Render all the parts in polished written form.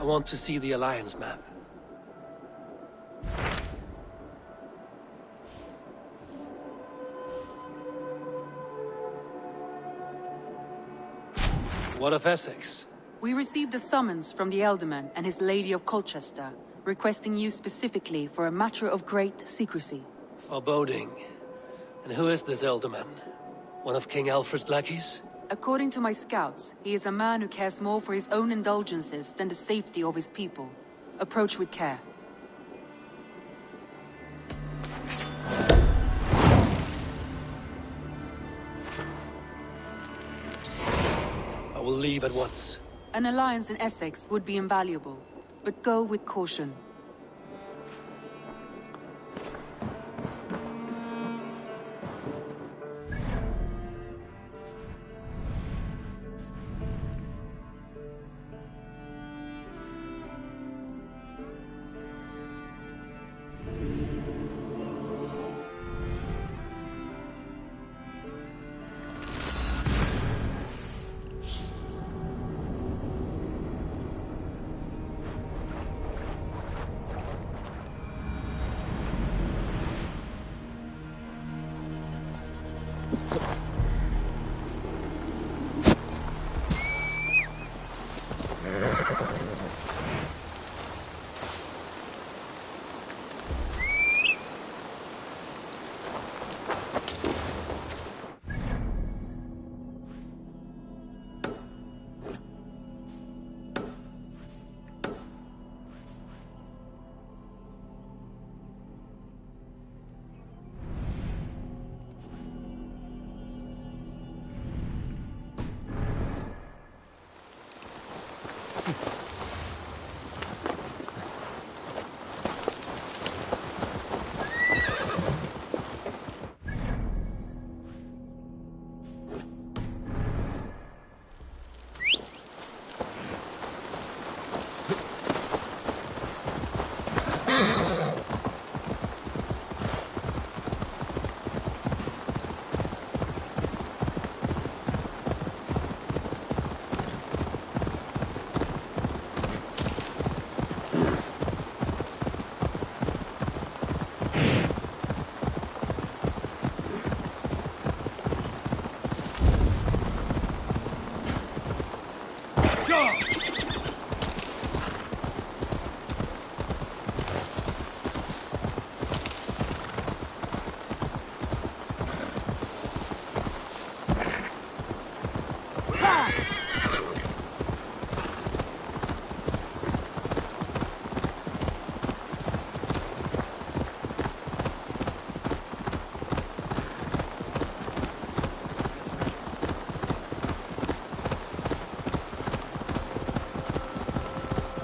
I want to see the Alliance map. What of Essexe? We received a summons from the Elderman and his Lady of Colchester, requesting you specifically for a matter of great secrecy. Foreboding. And who is this Elderman? One of King Alfred's lackeys? According to my scouts, he is a man who cares more for his own indulgences than the safety of his people. Approach with care. I will leave at once. An alliance in Essex would be invaluable, but go with caution.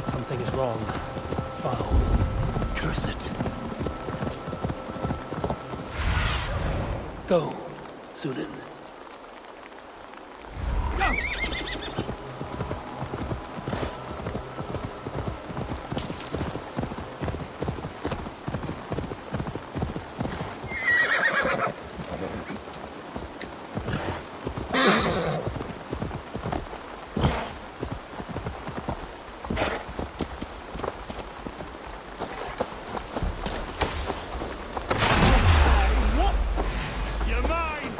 Something is wrong. Foul. Curse it. Go, Sunan. You're mine!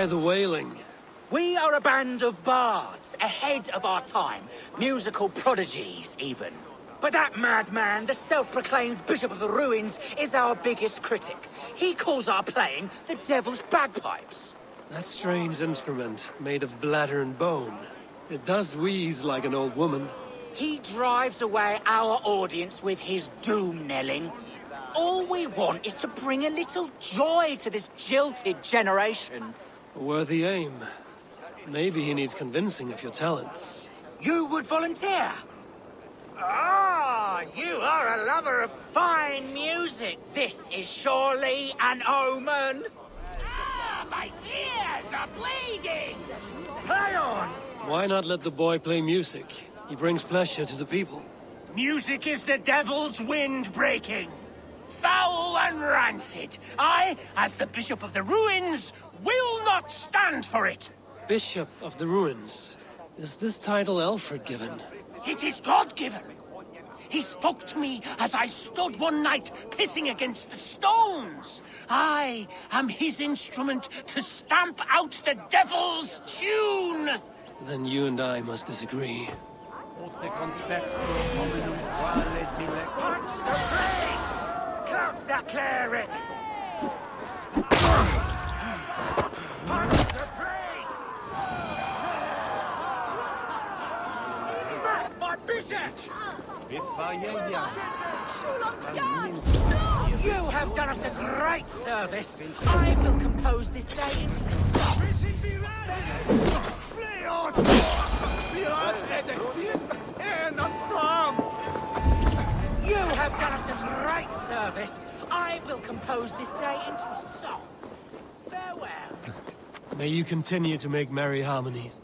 Why the wailing? We are a band of bards, ahead of our time. Musical prodigies, even. But that madman, the self-proclaimed Bishop of the Ruins, is our biggest critic. He calls our playing the Devil's Bagpipes. That strange instrument, made of bladder and bone. It does wheeze like an old woman. He drives away our audience with his doom-knelling. All we want is to bring a little joy to this jilted generation. A worthy aim. Maybe he needs convincing of your talents. You would volunteer? Ah, you are a lover of fine music. This is surely an omen. Ah, my ears are bleeding! Play on! Why not let the boy play music? He brings pleasure to the people. Music is the devil's wind breaking. Foul and rancid. I, as the Bishop of the Ruins, will not stand for it. Bishop of the Ruins. Is this title Alfred given? It is God-given. He spoke to me as I stood one night pissing against the stones. I am his instrument to stamp out the devil's tune. Then you and I must disagree. Punch the priest! Clouts that cleric! Punch the priest! Smack my bishop! You have done us a great service. I will compose this day into song. You have done us a great service. I will compose this day into song. Farewell. May you continue to make merry harmonies.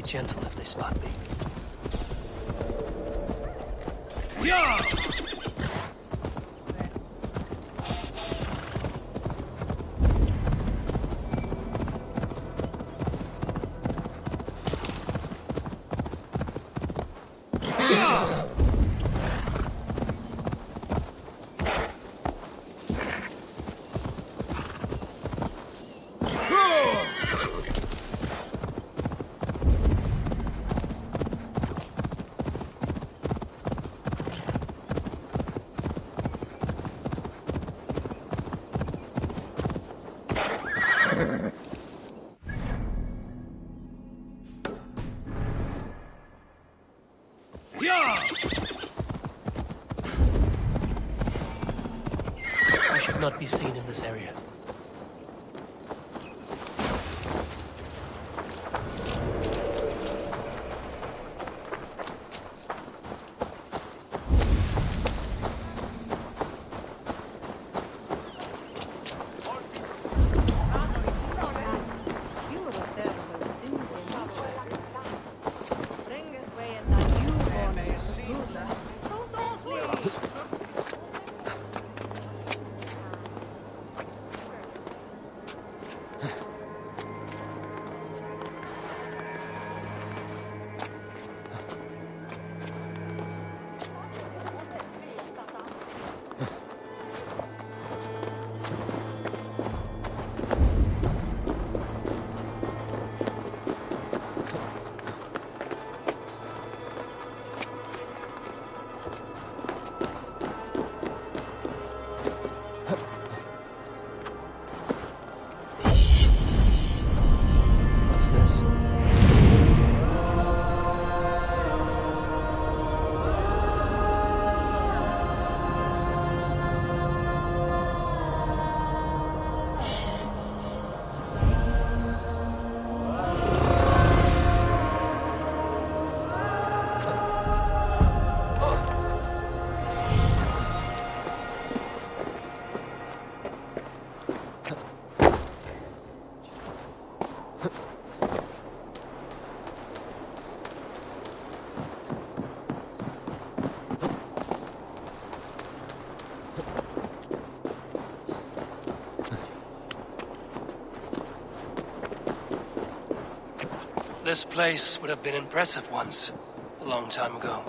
Gentle if they spot me. Yeah! I should not be seen in this area. This place would have been impressive once, a long time ago.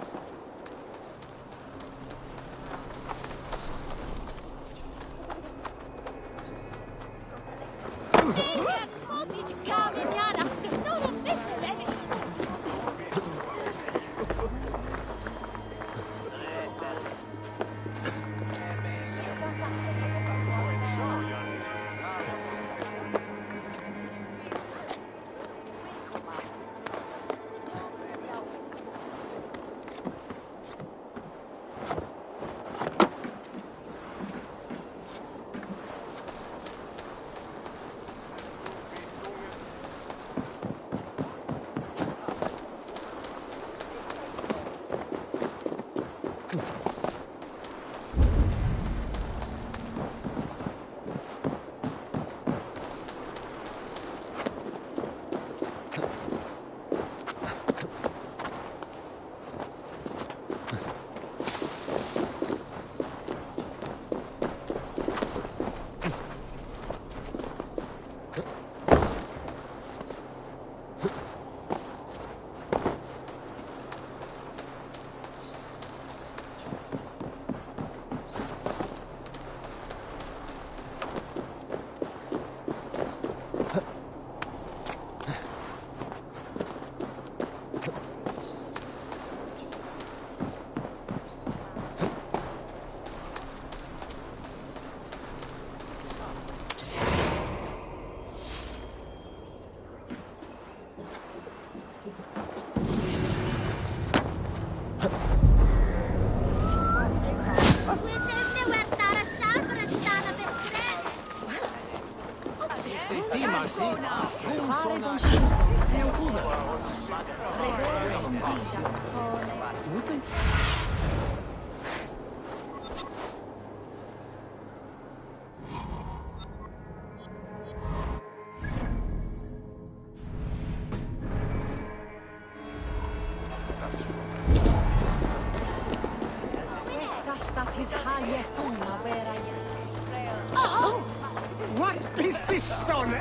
What is this stone?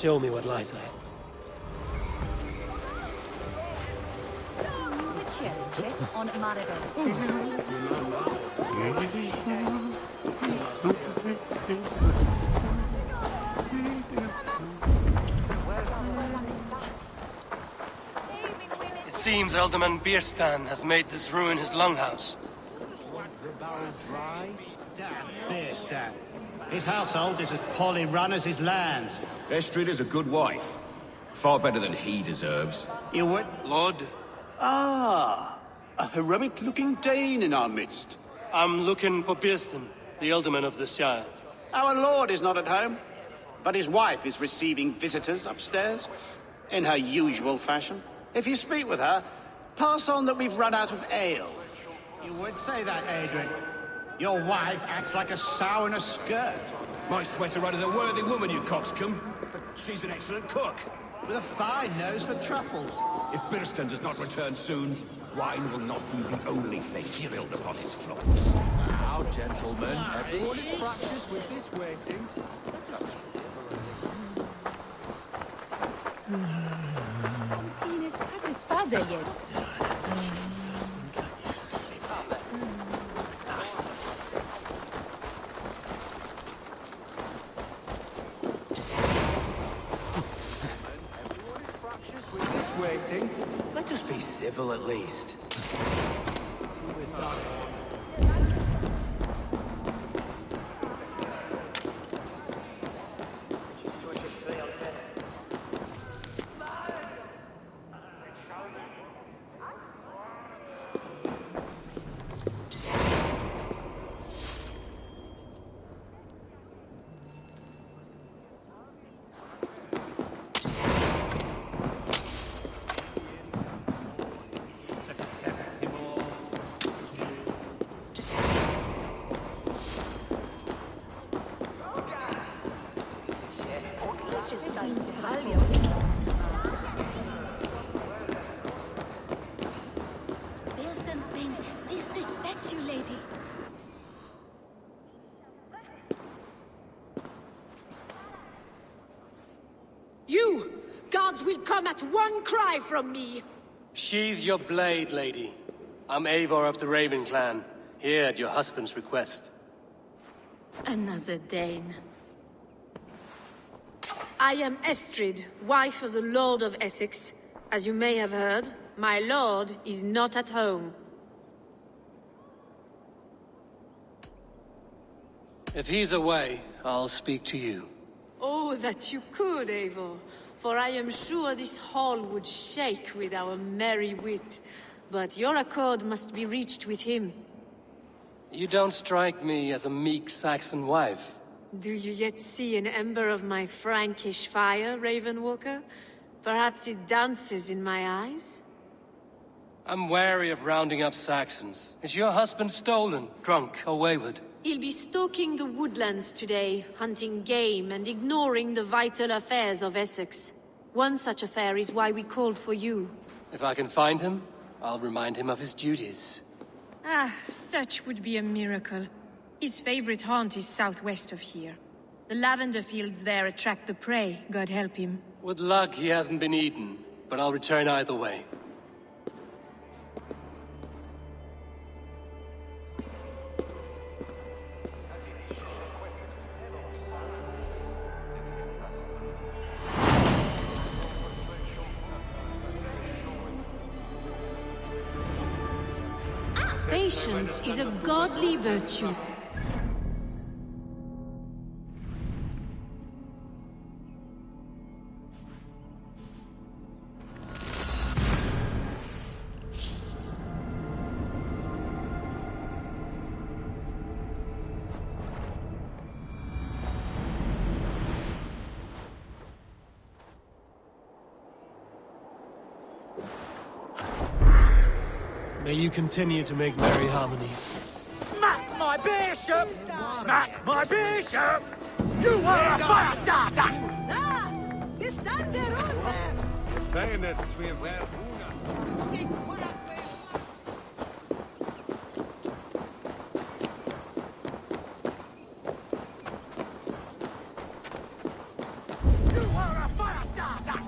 Show me what lies ahead. On Maribel. It seems Alderman Bierstan has made this ruin his longhouse. Bierstan. His household is as poorly run as his lands. Estrid is a good wife. Far better than he deserves. You would? Lord, Ah, a heroic-looking Dane in our midst. I'm looking for Bierstan, the Alderman of the Shire. Our lord is not at home, but his wife is receiving visitors upstairs, in her usual fashion. If you speak with her, pass on that we've run out of ale. You would say that, Adrian. Your wife acts like a sow in a skirt. My sweater rider's a worthy woman, you coxcomb. But she's an excellent cook. With a fine nose for truffles. If Birston does not return soon, wine will not be the only thing spilled upon his floor. Now, gentlemen, everyone is practiced with this waiting. Ines hat es Faser jetzt. Waiting. Let us be civil at least. gods will come at one cry from me! Sheathe your blade, lady. I'm Eivor of the Raven clan, here at your husband's request. Another Dane. I am Estrid, wife of the Lord of Essexe. As you may have heard, my lord is not at home. If he's away, I'll speak to you. Oh, that you could, Eivor. For I am sure this hall would shake with our merry wit. But your accord must be reached with him. You don't strike me as a meek Saxon wife. Do you yet see an ember of my Frankish fire, Ravenwalker? Perhaps it dances in my eyes? I'm wary of rounding up Saxons. Is your husband stolen, drunk, or wayward? He'll be stalking the woodlands today, hunting game and ignoring the vital affairs of Essex. One such affair is why we called for you. If I can find him, I'll remind him of his duties. Ah, such would be a miracle. His favorite haunt is southwest of here. The lavender fields there attract the prey, God help him. With luck, he hasn't been eaten, but I'll return either way. Patience is a godly virtue. May you continue to make merry harmonies. Smack my bishop! Smack my bishop! You are a fire starter! Bayonets, we have You are a fire starter!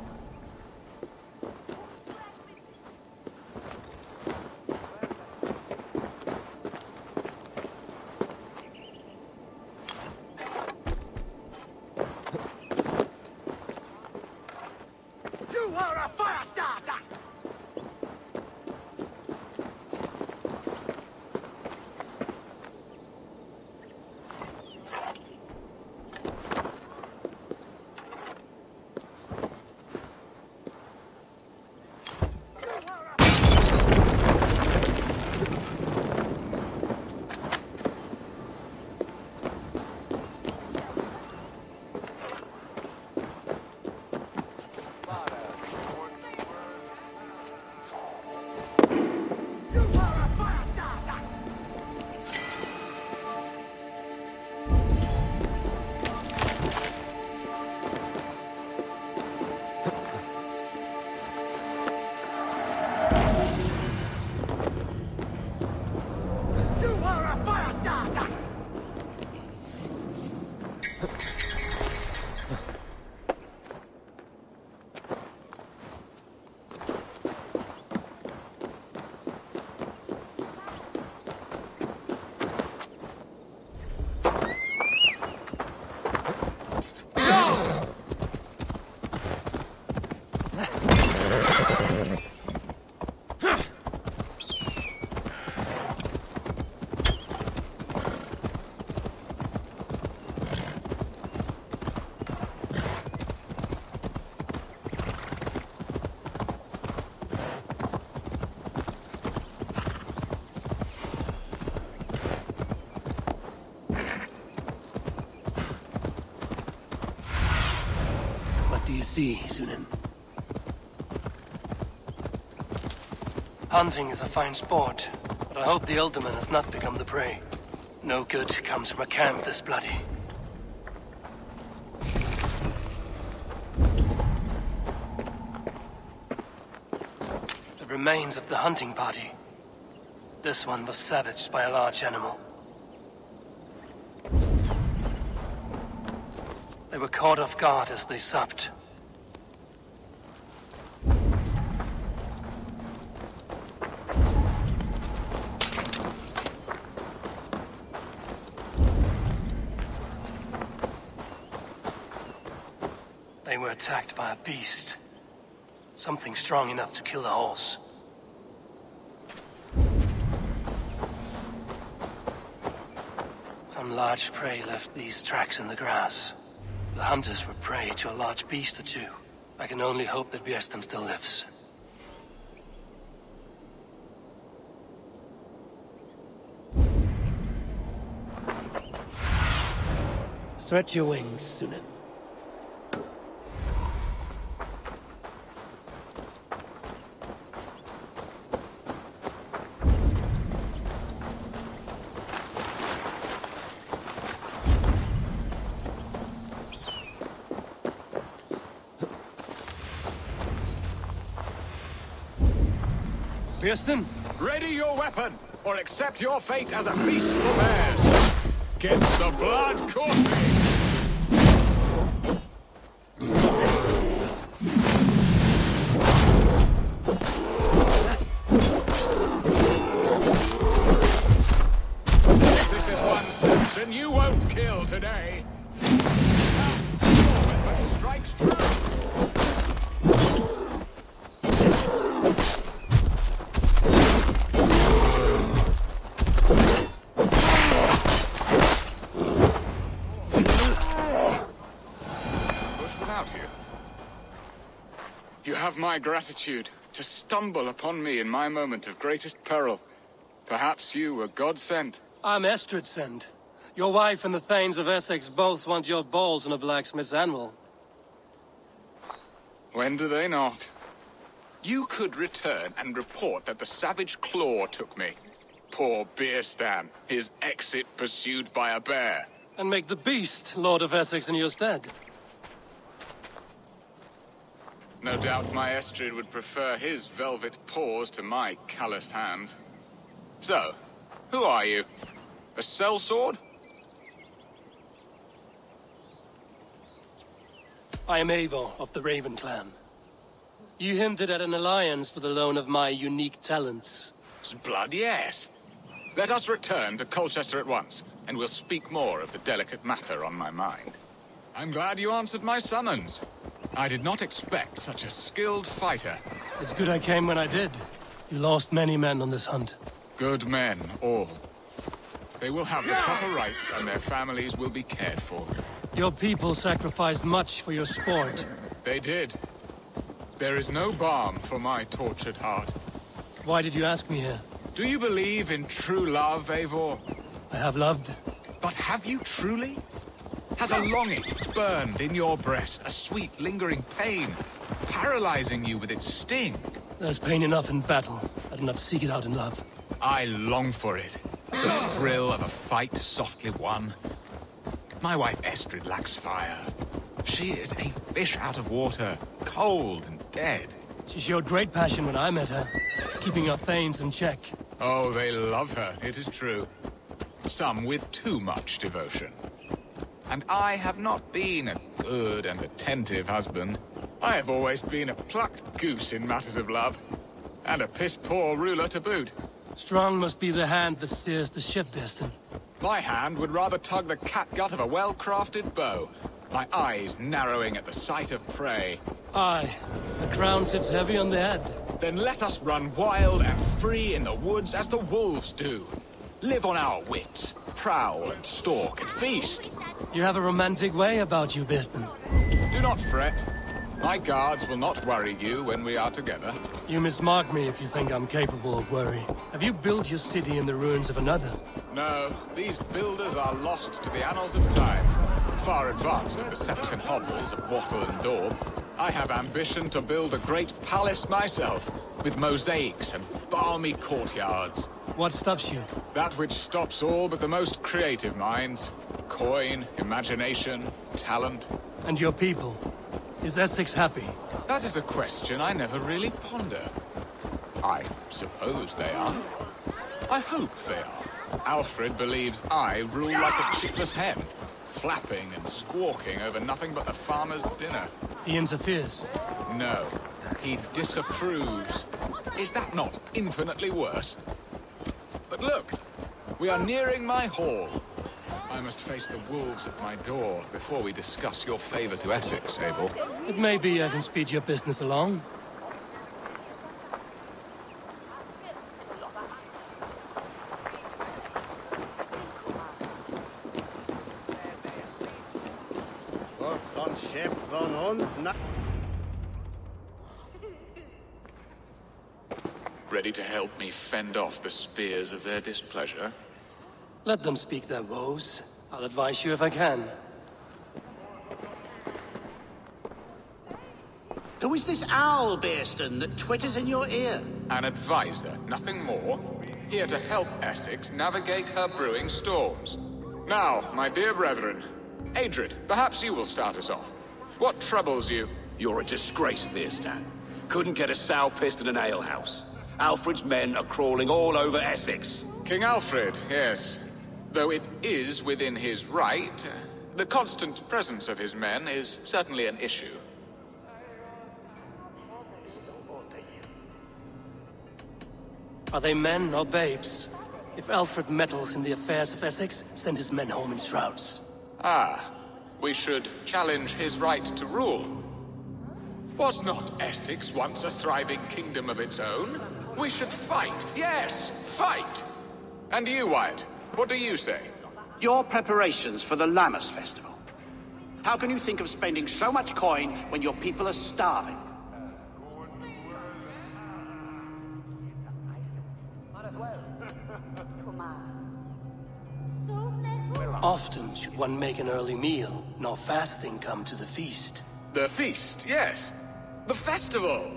You are a fire starter! You are a fire starter! You are a fire starter! What do you see, Sunan? Hunting is a fine sport, but I hope the Elderman has not become the prey. No good comes from a camp this bloody. The remains of the hunting party. This one was savaged by a large animal. They were caught off guard as they supped. They were attacked by a beast. Something strong enough to kill a horse. Some large prey left these tracks in the grass. The hunters were prey to a large beast or two. I can only hope that Björsten still lives. Stretch your wings, Sunan. Björsten? Ready your weapon, or accept your fate as a feast for bears. Gets the blood coursing. This is one section you won't kill today. Now, your weapon strikes true. You have my gratitude to stumble upon me in my moment of greatest peril. Perhaps you were God-sent. I'm Estrid sent. Your wife and the Thanes of Essex both want your balls on a blacksmith's anvil. When do they not? You could return and report that the savage claw took me. Poor Björsten, his exit pursued by a bear. And make the beast Lord of Essex in your stead. No doubt my Estrid would prefer his velvet paws to my calloused hands. So, who are you? A sellsword? I am Eivor of the Raven clan. You hinted at an alliance for the loan of my unique talents. Blood, yes. Let us return to Colchester at once, and we'll speak more of the delicate matter on my mind. I'm glad you answered my summons. I did not expect such a skilled fighter. It's good I came when I did. You lost many men on this hunt. Good men, all. They will have the proper rights, and their families will be cared for. Your people sacrificed much for your sport. They did. There is no balm for my tortured heart. Why did you ask me here? Do you believe in true love, Eivor? I have loved. But have you truly? Has a longing burned in your breast, a sweet, lingering pain, paralyzing you with its sting? There's pain enough in battle. I do not seek it out in love. I long for it. The thrill of a fight softly won. My wife Estrid lacks fire. She is a fish out of water, cold and dead. She showed great passion when I met her, keeping our Thanes in check. Oh, they love her, it is true. Some with too much devotion. And I have not been a good and attentive husband. I have always been a plucked goose in matters of love. And a piss-poor ruler to boot. Strong must be the hand that steers the ship, Björsten. My hand would rather tug the catgut of a well-crafted bow. My eyes narrowing at the sight of prey. Aye, the crown sits heavy on the head. Then let us run wild and free in the woods as the wolves do. Live on our wits, prowl and stalk and feast. You have a romantic way about you, Björsten. Do not fret. My guards will not worry you when we are together. You mismark me if you think I'm capable of worry. Have you built your city in the ruins of another? No, these builders are lost to the annals of time. Far advanced of the Saxon hovels of Wattle and Daub. I have ambition to build a great palace myself, with mosaics and balmy courtyards. What stops you? That which stops all but the most creative minds. Coin, imagination, talent. And your people? Is Essex happy? That is a question I never really ponder. I suppose they are. I hope they are. Alfred believes I rule like a chickless hen, flapping and squawking over nothing but the farmer's dinner. He interferes? No, he disapproves. Is that not infinitely worse? But look, we are nearing my hall. I must face the wolves at my door before we discuss your favor to Essex, Abel. It may be I can speed your business along. Ready to help me fend off the spears of their displeasure? Let them speak their woes. I'll advise you if I can. Who is this owl, Bearston, that twitters in your ear? An advisor, nothing more. Here to help Essex navigate her brewing storms. Now, my dear brethren, Adrid, perhaps you will start us off. What troubles you? You're a disgrace, Bearstan. Couldn't get a sow pissed in an alehouse. Alfred's men are crawling all over Essex. King Alfred, yes. Though it is within his right, the constant presence of his men is certainly an issue. Are they men or babes? If Alfred meddles in the affairs of Essex, send his men home in shrouds. Ah, we should challenge his right to rule. Was not Essex once a thriving kingdom of its own? We should fight, yes, fight! And you, Wyatt, what do you say? Your preparations for the Lammas festival. How can you think of spending so much coin when your people are starving? Often should one make an early meal, nor fasting come to the feast. The feast, yes. The festival!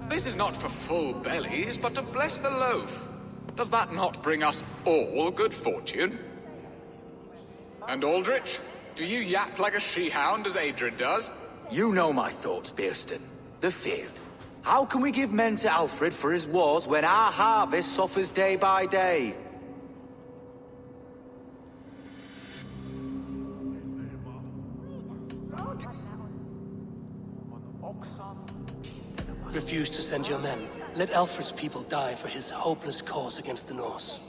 This is not for full bellies, but to bless the loaf. Does that not bring us all good fortune? And Aldrich, do you yap like a she-hound as Adrid does? You know my thoughts, Bearston. The field. How can we give men to Alfred for his wars when our harvest suffers day by day? Refuse to send your men. Let Alfred's people die for his hopeless cause against the Norse.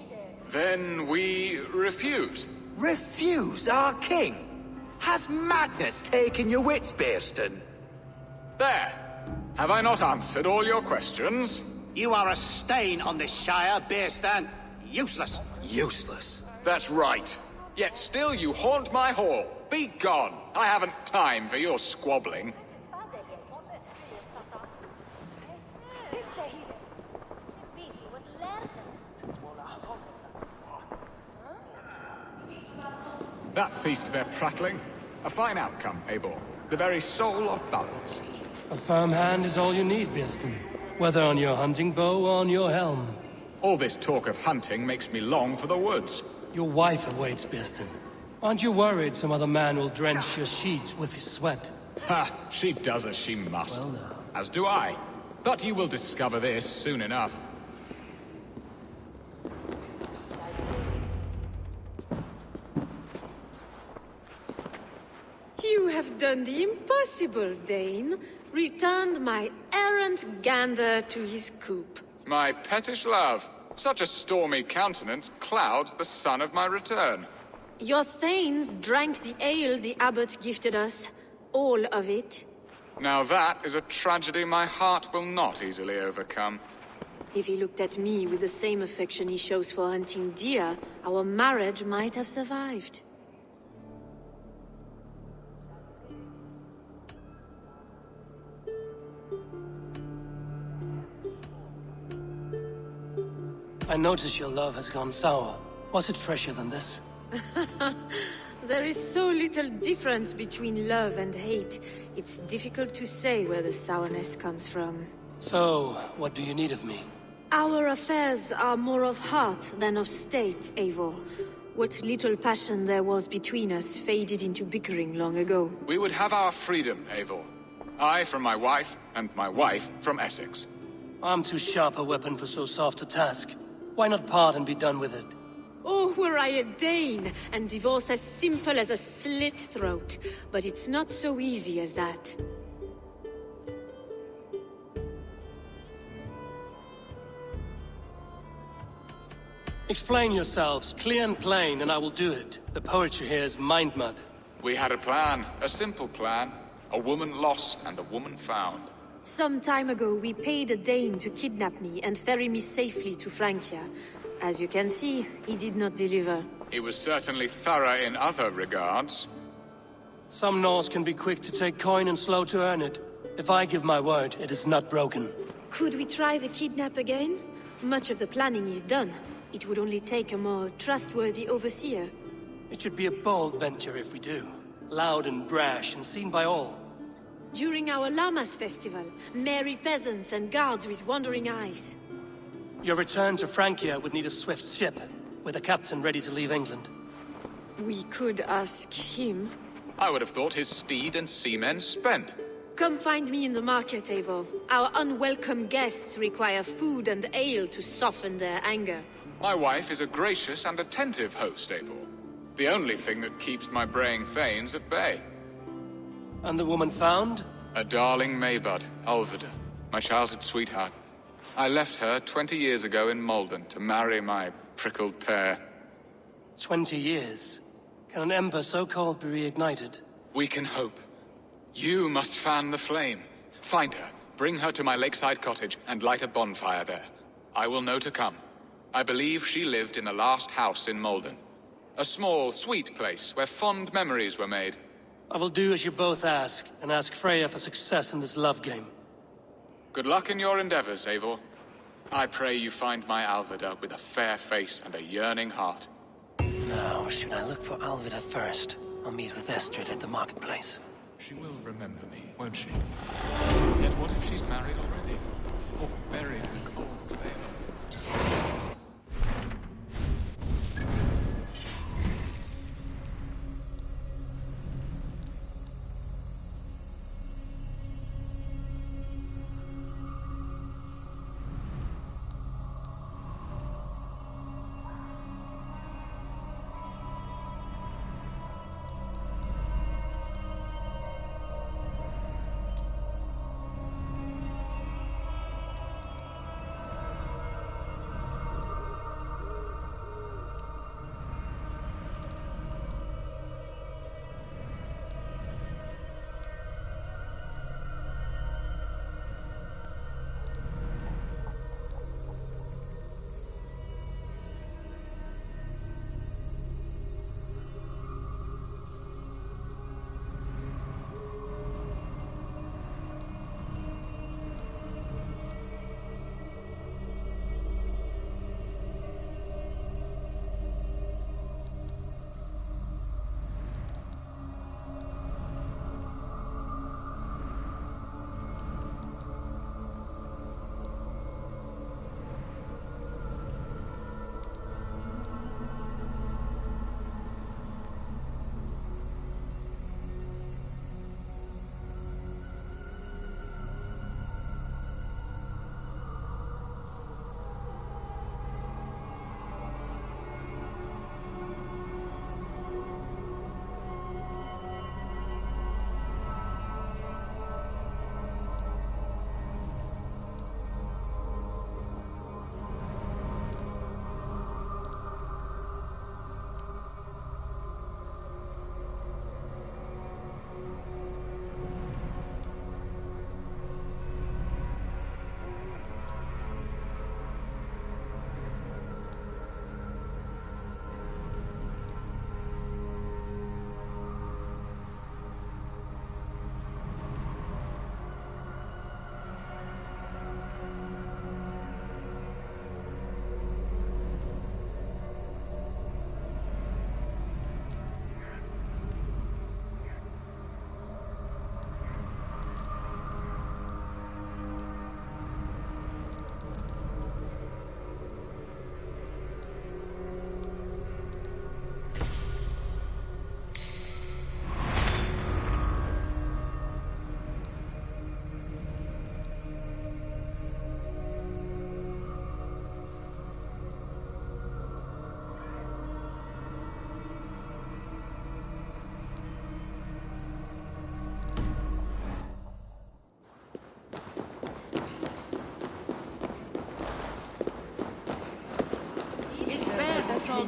Then we refuse. Refuse our king? Has madness taken your wits, Bearston? There. Have I not answered all your questions? You are a stain on this shire, Bearstan. Useless. Useless. That's right. Yet still you haunt my hall. Be gone. I haven't time for your squabbling. That ceased their prattling. A fine outcome, Eivor. The very soul of balance. A firm hand is all you need, Bearston. Whether on your hunting bow or on your helm. All this talk of hunting makes me long for the woods. Your wife awaits, Bearston. Aren't you worried some other man will drench your sheets with his sweat? Ha! She does as she must. Well, now. As do I. But you will discover this soon enough. You have done the impossible, Dane. Returned my errant gander to his coop. My pettish love. Such a stormy countenance clouds the sun of my return. Your thanes drank the ale the abbot gifted us. All of it. Now that is a tragedy my heart will not easily overcome. If he looked at me with the same affection he shows for hunting deer, our marriage might have survived. I notice your love has gone sour. Was it fresher than this? There is so little difference between love and hate. It's difficult to say where the sourness comes from. So, what do you need of me? Our affairs are more of heart than of state, Eivor. What little passion there was between us faded into bickering long ago. We would have our freedom, Eivor. I from my wife, and my wife from Essex. I'm too sharp a weapon for so soft a task. Why not part and be done with it? Oh, were I a Dane, and divorce as simple as a slit throat. But it's not so easy as that. Explain yourselves, clear and plain, and I will do it. The poetry here is mind mud. We had a plan, a simple plan. A woman lost and a woman found. Some time ago, we paid a Dane to kidnap me and ferry me safely to Francia. As you can see, he did not deliver. He was certainly thorough in other regards. Some Norse can be quick to take coin and slow to earn it. If I give my word, it is not broken. Could we try the kidnap again? Much of the planning is done. It would only take a more trustworthy overseer. It should be a bold venture if we do. Loud and brash and seen by all. During our Llamas festival, merry peasants and guards with wandering eyes. Your return to Francia would need a swift ship, with a captain ready to leave England. We could ask him. I would have thought his steed and seamen spent. Come find me in the market, Eivor. Our unwelcome guests require food and ale to soften their anger. My wife is a gracious and attentive host, Eivor. The only thing that keeps my braying thanes at bay. And the woman found? A darling Maybud, Alvida, my childhood sweetheart. I left her 20 years ago in Malden to marry my prickled pear. 20 years? Can an ember so cold be reignited? We can hope. You must fan the flame. Find her, bring her to my lakeside cottage, and light a bonfire there. I will know to come. I believe she lived in the last house in Malden. A small, sweet place where fond memories were made. I will do as you both ask, and ask Freya for success in this love game. Good luck in your endeavors, Eivor. I pray you find my Alvida with a fair face and a yearning heart. Now, should I look for Alvida first, or meet with Estrid at the marketplace? She will remember me, won't she? Yet what if she's married already? Or buried in a cold vale?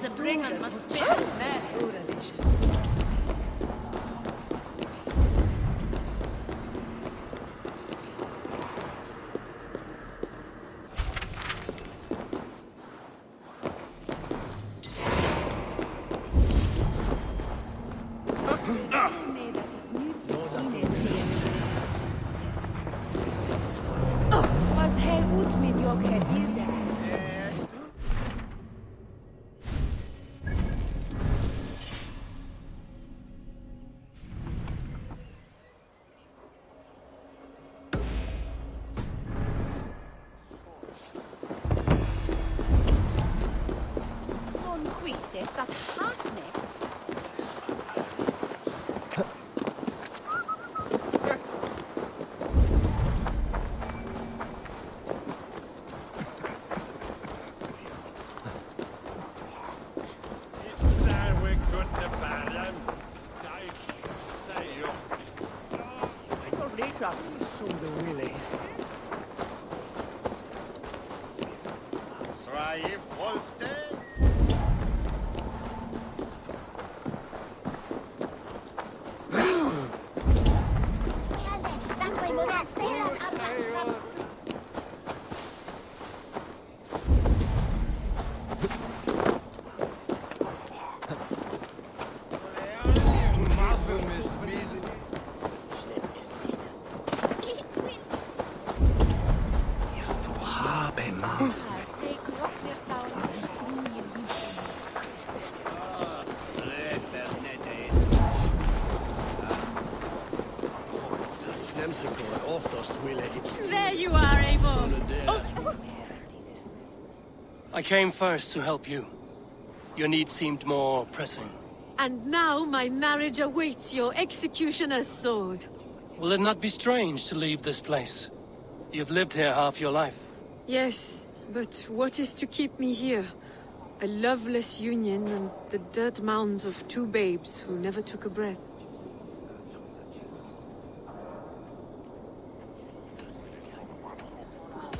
the brigand must fit his man. Was hij goed met jouw gebieden? Någon skit att hackne. There you are, Eivor. I came first to help you. Your need seemed more pressing. And now my marriage awaits your executioner's sword. Will it not be strange to leave this place? You've lived here half your life. Yes, but what is to keep me here? A loveless union and the dirt mounds of two babes who never took a breath.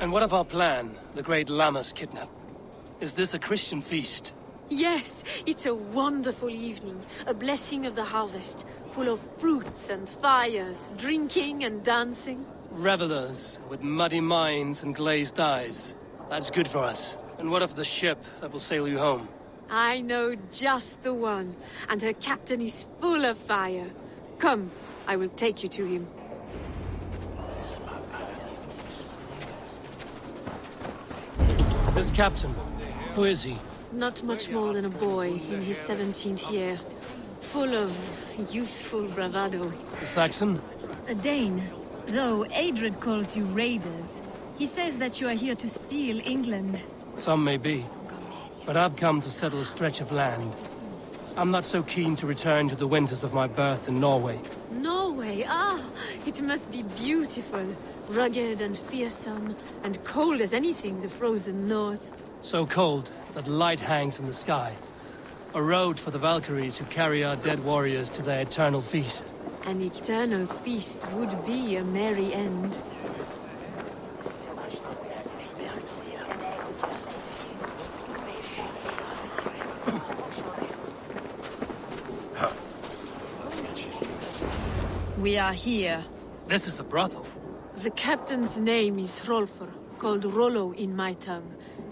And what of our plan, the great Lammas kidnap? Is this a Christian feast? Yes, it's a wonderful evening, a blessing of the harvest, full of fruits and fires, drinking and dancing. Revelers with muddy minds and glazed eyes. That's good for us. And what of the ship that will sail you home? I know just the one, and her captain is full of fire. Come, I will take you to him. This captain, who is he? Not much more than a boy in his 17th year. Full of youthful bravado. The Saxon? A Dane. Though Adred calls you raiders. He says that you are here to steal England. Some may be. But I've come to settle a stretch of land. I'm not so keen to return to the winters of my birth in Norway. Norway? Ah, it must be beautiful. Rugged and fearsome, and cold as anything the frozen north. So cold that light hangs in the sky. A road for the Valkyries who carry our dead warriors to their eternal feast. An eternal feast would be a merry end. We are here. This is a brothel. The captain's name is Hrolfr, called Rollo in my tongue.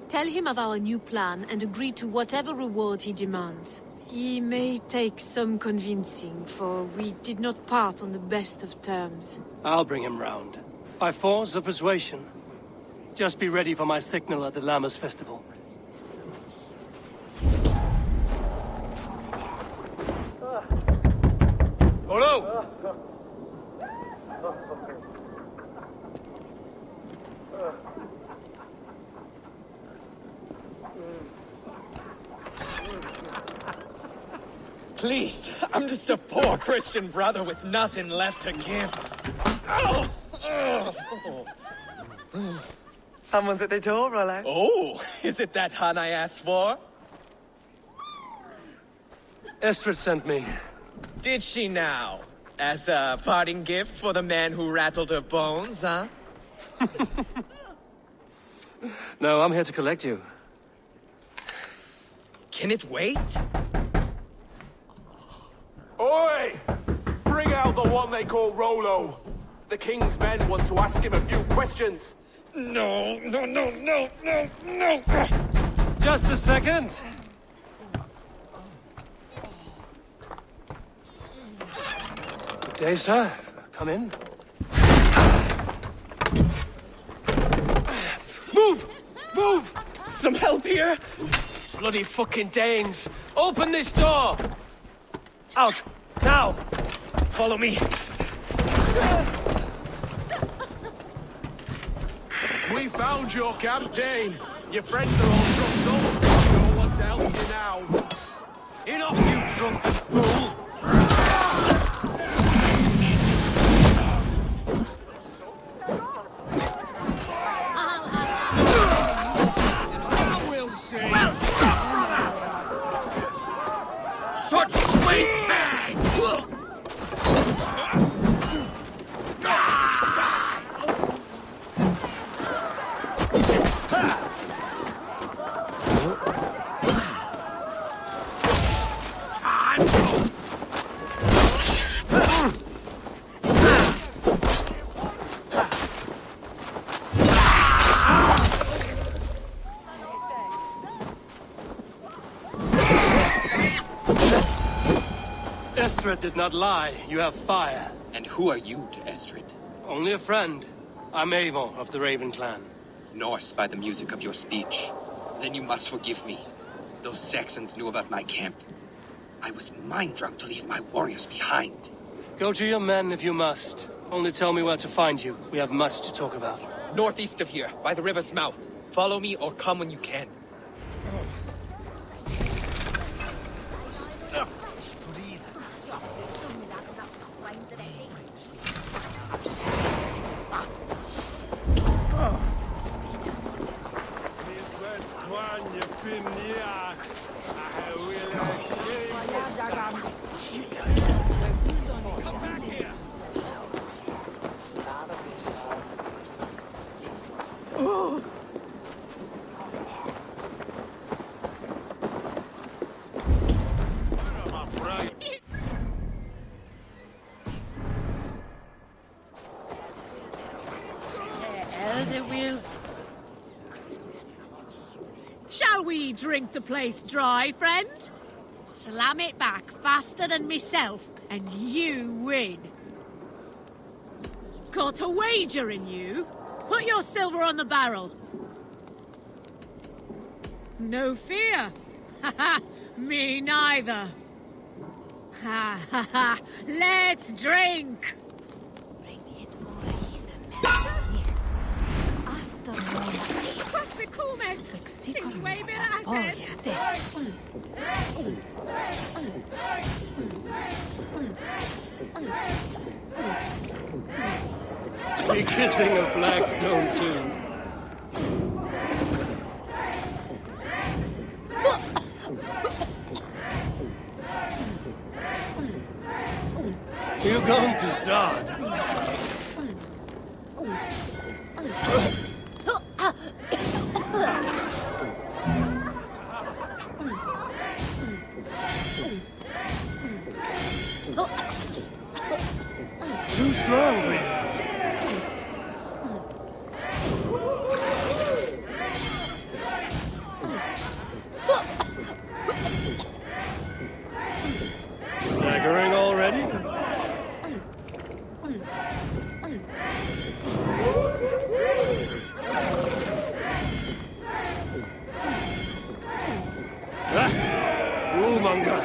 Tell him of our new plan and agree to whatever reward he demands. He may take some convincing, for we did not part on the best of terms. I'll bring him round. By force or persuasion. Just be ready for my signal at the Lammas festival. Hello! Please, I'm just a poor Christian brother with nothing left to give. Oh! Someone's at the door, Rollo. Oh, is it that hun I asked for? Estrid sent me. Did she now? As a parting gift for the man who rattled her bones, huh? No, I'm here to collect you. Can it wait? Oi! Bring out the one they call Rolo. The king's men want to ask him a few questions. No. Just a second. Good day, sir. Come in. Move! Some help here? Bloody fucking Danes! Open this door! Out! Now! Follow me. We found your camp, Dane. Your friends are all trucked up. No one to help you now. Enough, you drunken fool! We'll see. Such sweet man! Estrid did not lie. You have fire. And who are you to Estrid? Only a friend. I'm Avon of the Raven clan. Norse by the music of your speech. Then you must forgive me. Those Saxons knew about my camp. I was mind-drunk to leave my warriors behind. Go to your men if you must. Only tell me where to find you. We have much to talk about. Northeast of here, by the river's mouth. Follow me or come when you can. Shall we drink the place dry, friend? Slam it back faster than myself, and you win. Got a wager in you? Put your silver on the barrel. No fear. Ha me neither. Ha! Let's drink! Be kissing a flagstone soon. You're going to start. Too strong for you. Staggering already? Rulmonger.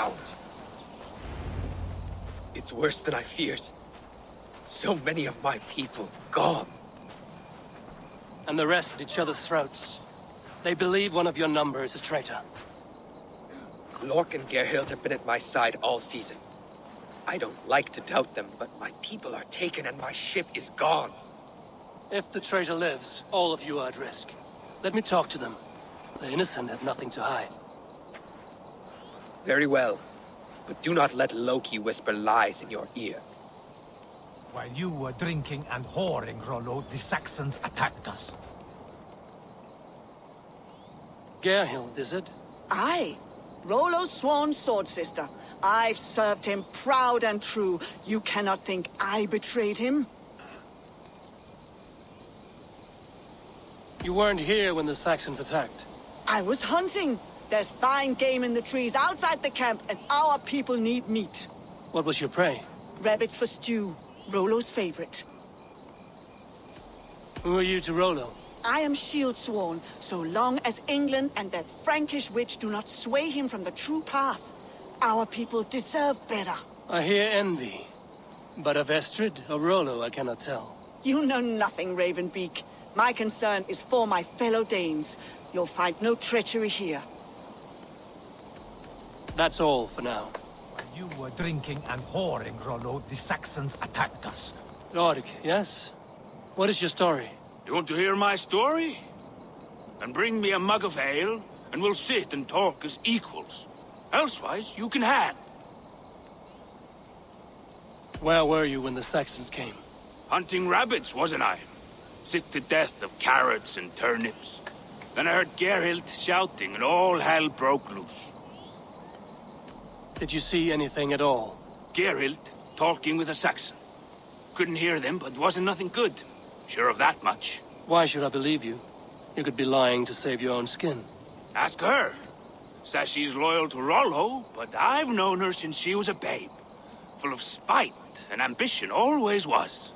ground. It's worse than I feared. So many of my people gone. And the rest at each other's throats. They believe one of your number is a traitor. Lork and Gerhild have been at my side all season. I don't like to doubt them, but my people are taken and my ship is gone. If the traitor lives, all of you are at risk. Let me talk to them. The innocent have nothing to hide. Very well. But do not let Loki whisper lies in your ear. While you were drinking and whoring, Rollo, the Saxons attacked us. Gerhild, is it? Aye. Rollo's sworn sword sister. I've served him proud and true. You cannot think I betrayed him? You weren't here when the Saxons attacked. I was hunting. There's fine game in the trees outside the camp, and our people need meat. What was your prey? Rabbits for stew. Rollo's favorite. Who are you to Rollo? I am shield sworn, so long as England and that Frankish witch do not sway him from the true path. Our people deserve better. I hear envy. But of Estrid or Rollo, I cannot tell. You know nothing, Ravenbeak. My concern is for my fellow Danes. You'll find no treachery here. That's all for now. While you were drinking and whoring, Rollo, the Saxons attacked us. Lord, yes? What is your story? You want to hear my story? Then bring me a mug of ale, and we'll sit and talk as equals. Elsewise, you can hang. Where were you when the Saxons came? Hunting rabbits, wasn't I? Sick to death of carrots and turnips. Then I heard Gerhild shouting, and all hell broke loose. Did you see anything at all? Gerhild talking with a Saxon. Couldn't hear them, but wasn't nothing good. Sure of that much. Why should I believe you? You could be lying to save your own skin. Ask her. Says she's loyal to Rollo, but I've known her since she was a babe. Full of spite and ambition, always was.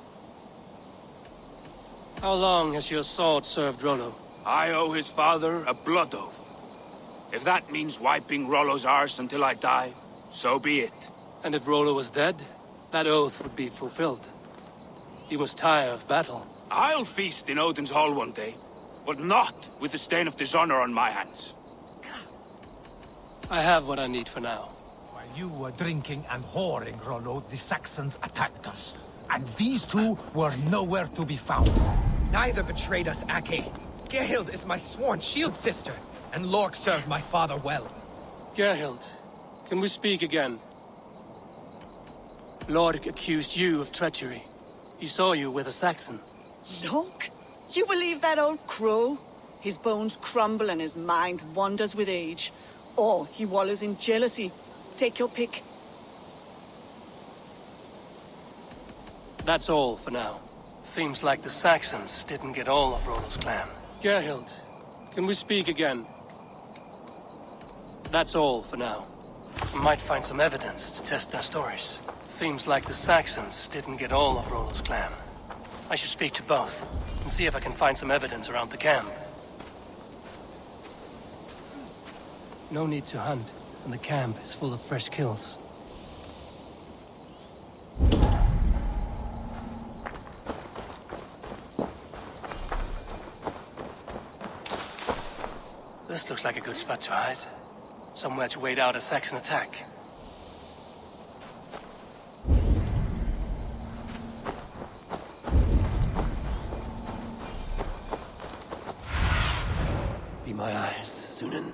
How long has your sword served Rollo? I owe his father a blood oath. If that means wiping Rollo's arse until I die, so be it. And if Rollo was dead, that oath would be fulfilled. You must tire of battle. I'll feast in Odin's hall one day, but not with the stain of dishonor on my hands. I have what I need for now. While you were drinking and whoring, Rollo, the Saxons attacked us. And these two were nowhere to be found. Neither betrayed us, Ake. Gerhild is my sworn shield sister, and Lork served my father well. Gerhild, can we speak again? Lork accused you of treachery. He saw you with a Saxon. Lork? You believe that old crow? His bones crumble and his mind wanders with age. Or he wallows in jealousy. Take your pick. That's all for now. Seems like the Saxons didn't get all of Rollo's clan. Gerhild, can we speak again? That's all for now. We might find some evidence to test their stories. Seems like the Saxons didn't get all of Rollo's clan. I should speak to both, and see if I can find some evidence around the camp. No need to hunt, and the camp is full of fresh kills. This looks like a good spot to hide. Somewhere to wait out a Saxon attack. Be my eyes, Sunan.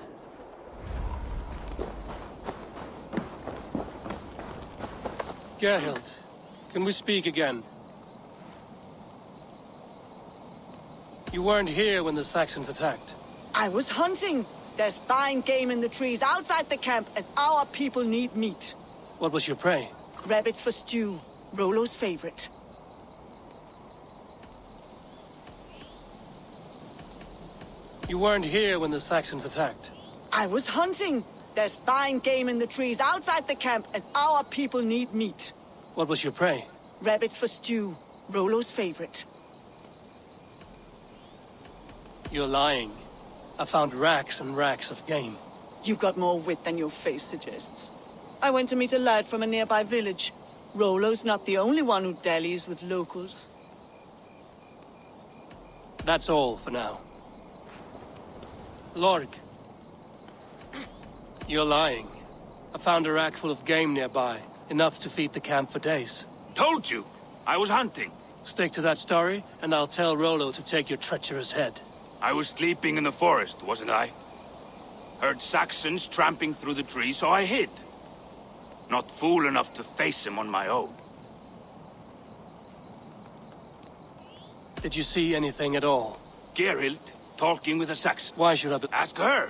Gerhild, can we speak again? You weren't here when the Saxons attacked. I was hunting. There's fine game in the trees outside the camp, and our people need meat. What was your prey? Rabbits for stew. Rollo's favorite. You weren't here when the Saxons attacked. I was hunting. There's fine game in the trees outside the camp, and our people need meat. What was your prey? Rabbits for stew. Rollo's favorite. You're lying. I found racks and racks of game. You got more wit than your face suggests. I went to meet a lad from a nearby village. Rollo's not the only one who dallies with locals. That's all for now. Lorg. You're lying. I found a rack full of game nearby, enough to feed the camp for days. Told you! I was hunting. Stick to that story, and I'll tell Rollo to take your treacherous head. I was sleeping in the forest, wasn't I? Heard Saxons tramping through the trees, so I hid. Not fool enough to face him on my own. Did you see anything at all? Geralt talking with a Saxon. Why should I be— Ask her!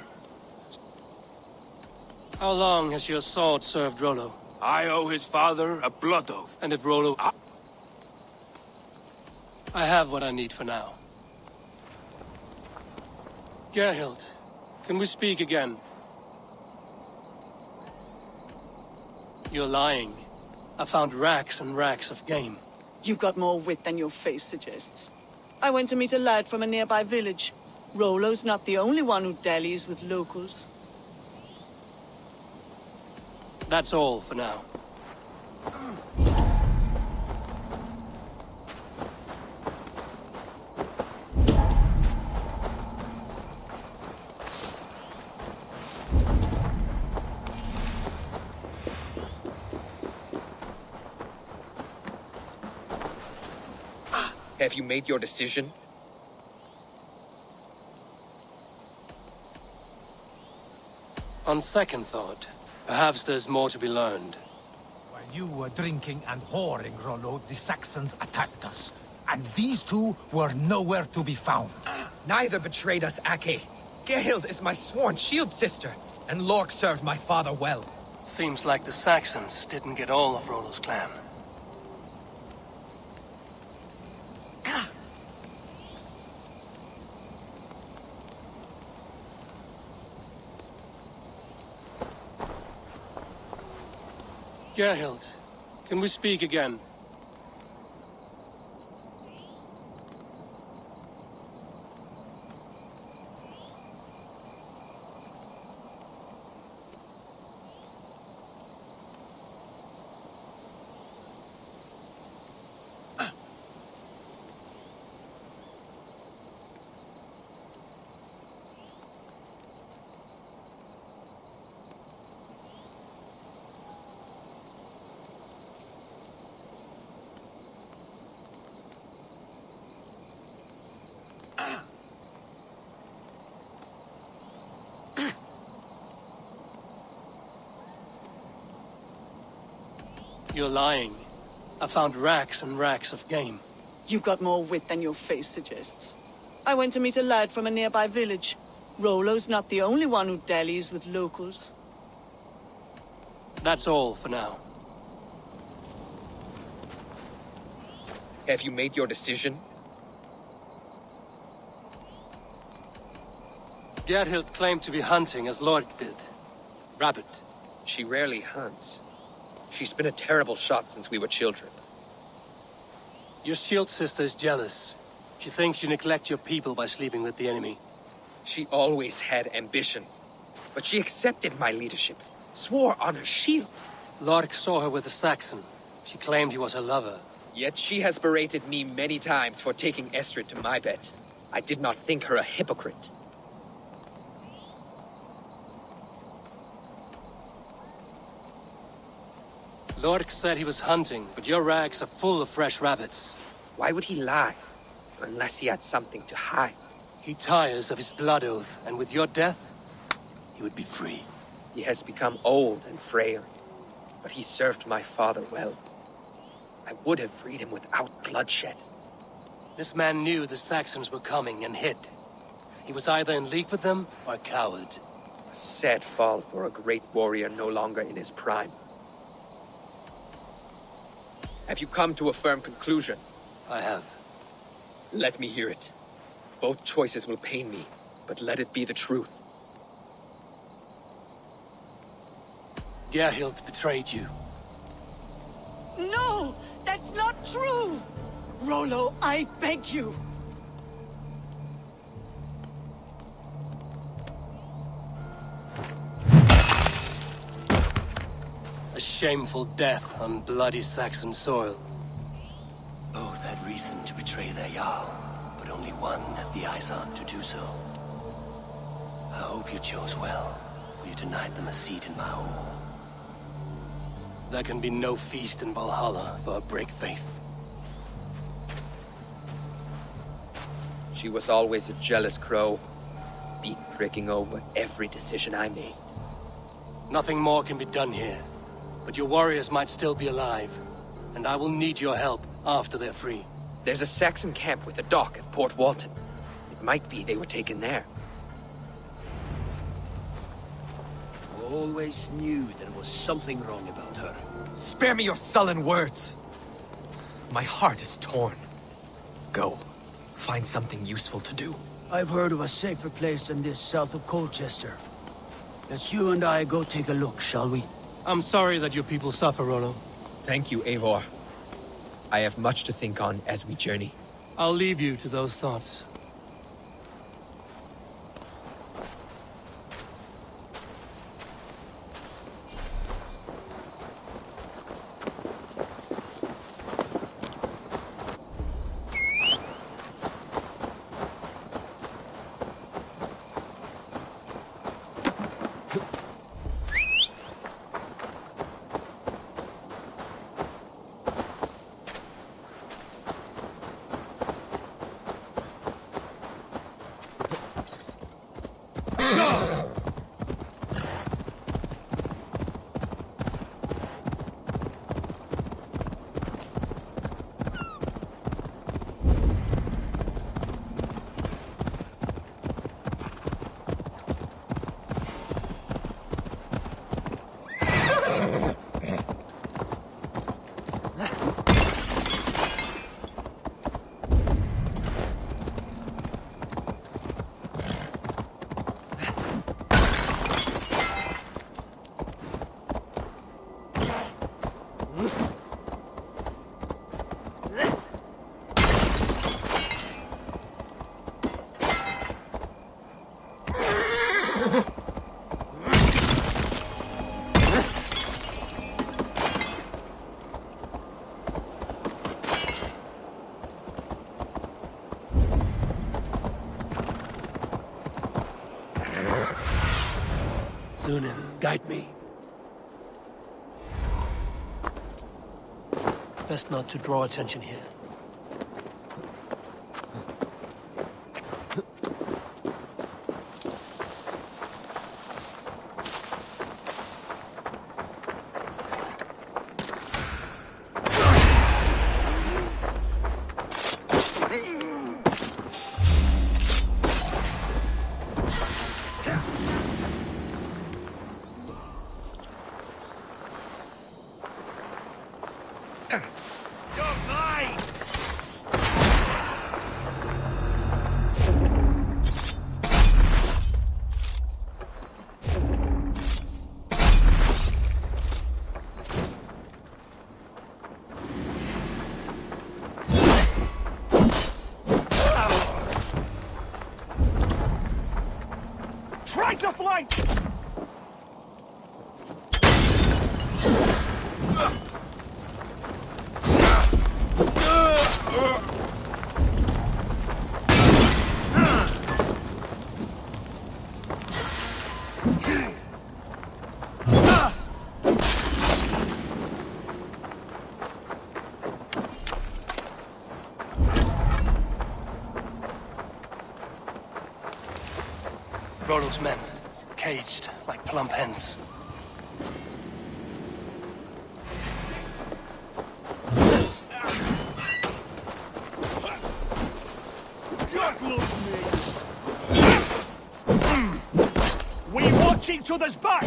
How long has your sword served Rollo? I owe his father a blood oath. And if Rollo— I have what I need for now. Gerhild, can we speak again? You're lying. I found racks and racks of game. You've got more wit than your face suggests. I went to meet a lad from a nearby village. Rollo's not the only one who dallies with locals. That's all for now. Have you made your decision? On second thought, perhaps there's more to be learned. While you were drinking and whoring, Rollo, the Saxons attacked us. And these two were nowhere to be found. Neither betrayed us, Ake. Gerhild is my sworn shield sister, and Lork served my father well. Seems like the Saxons didn't get all of Rollo's clan. Gerhild, can we speak again? You're lying. I found racks and racks of game. You've got more wit than your face suggests. I went to meet a lad from a nearby village. Rollo's not the only one who dallies with locals. That's all for now. Have you made your decision? Gerhild claimed to be hunting as Lork did. Rabbit. She rarely hunts. She's been a terrible shot since we were children. Your shield sister is jealous. She thinks you neglect your people by sleeping with the enemy. She always had ambition. But she accepted my leadership. Swore on her shield. Lork saw her with a Saxon. She claimed he was her lover. Yet she has berated me many times for taking Estrid to my bed. I did not think her a hypocrite. Lork said he was hunting, but your rags are full of fresh rabbits. Why would he lie? Unless he had something to hide. He tires of his blood oath, and with your death, he would be free. He has become old and frail, but he served my father well. I would have freed him without bloodshed. This man knew the Saxons were coming and hid. He was either in league with them or a coward. A sad fall for a great warrior no longer in his prime. Have you come to a firm conclusion? I have. Let me hear it. Both choices will pain me, but let it be the truth. Gerhild betrayed you. No! That's not true! Rollo, I beg you! shameful death on bloody Saxon soil. Both had reason to betray their Jarl, but only one had the eyes on to do so. I hope you chose well, for you denied them a seat in my home. There can be no feast in Valhalla for a break faith. She was always a jealous crow, beat pricking over every decision I made. Nothing more can be done here, but your warriors might still be alive, and I will need your help after they're free. There's a Saxon camp with a dock at Port Walton. It might be they were taken there. Always knew there was something wrong about her. Spare me your sullen words. My heart is torn. Go. Find something useful to do. I've heard of a safer place than this south of Colchester. Let's you and I go take a look, shall we? I'm sorry that your people suffer, Rollo. Thank you, Eivor. I have much to think on as we journey. I'll leave you to those thoughts. Sunan, guide me. Best not to draw attention here. Try to flank! Rollo's men, caged like plump hens. God loves me! We watch each other's back!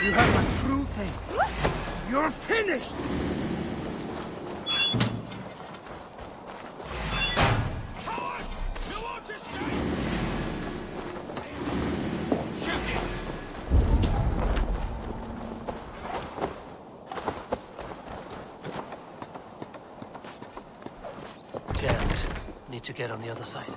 You have my true thanks. You're finished! need to get on the other side.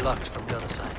Blocked from the other side.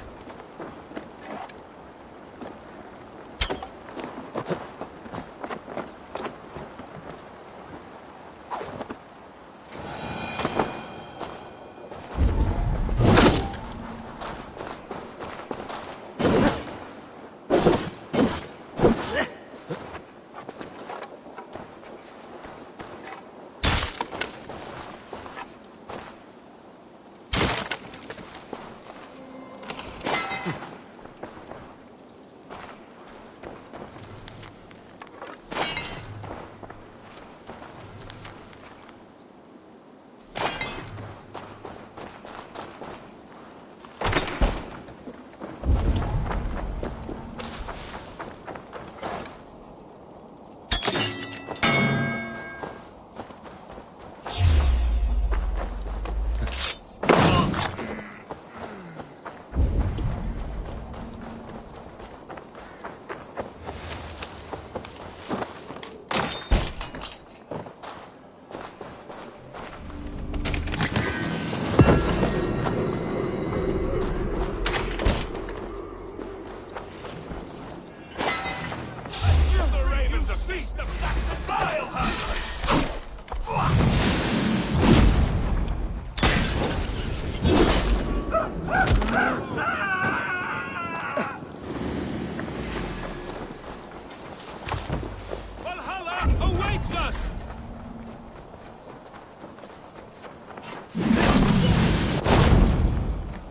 Valhalla awaits us!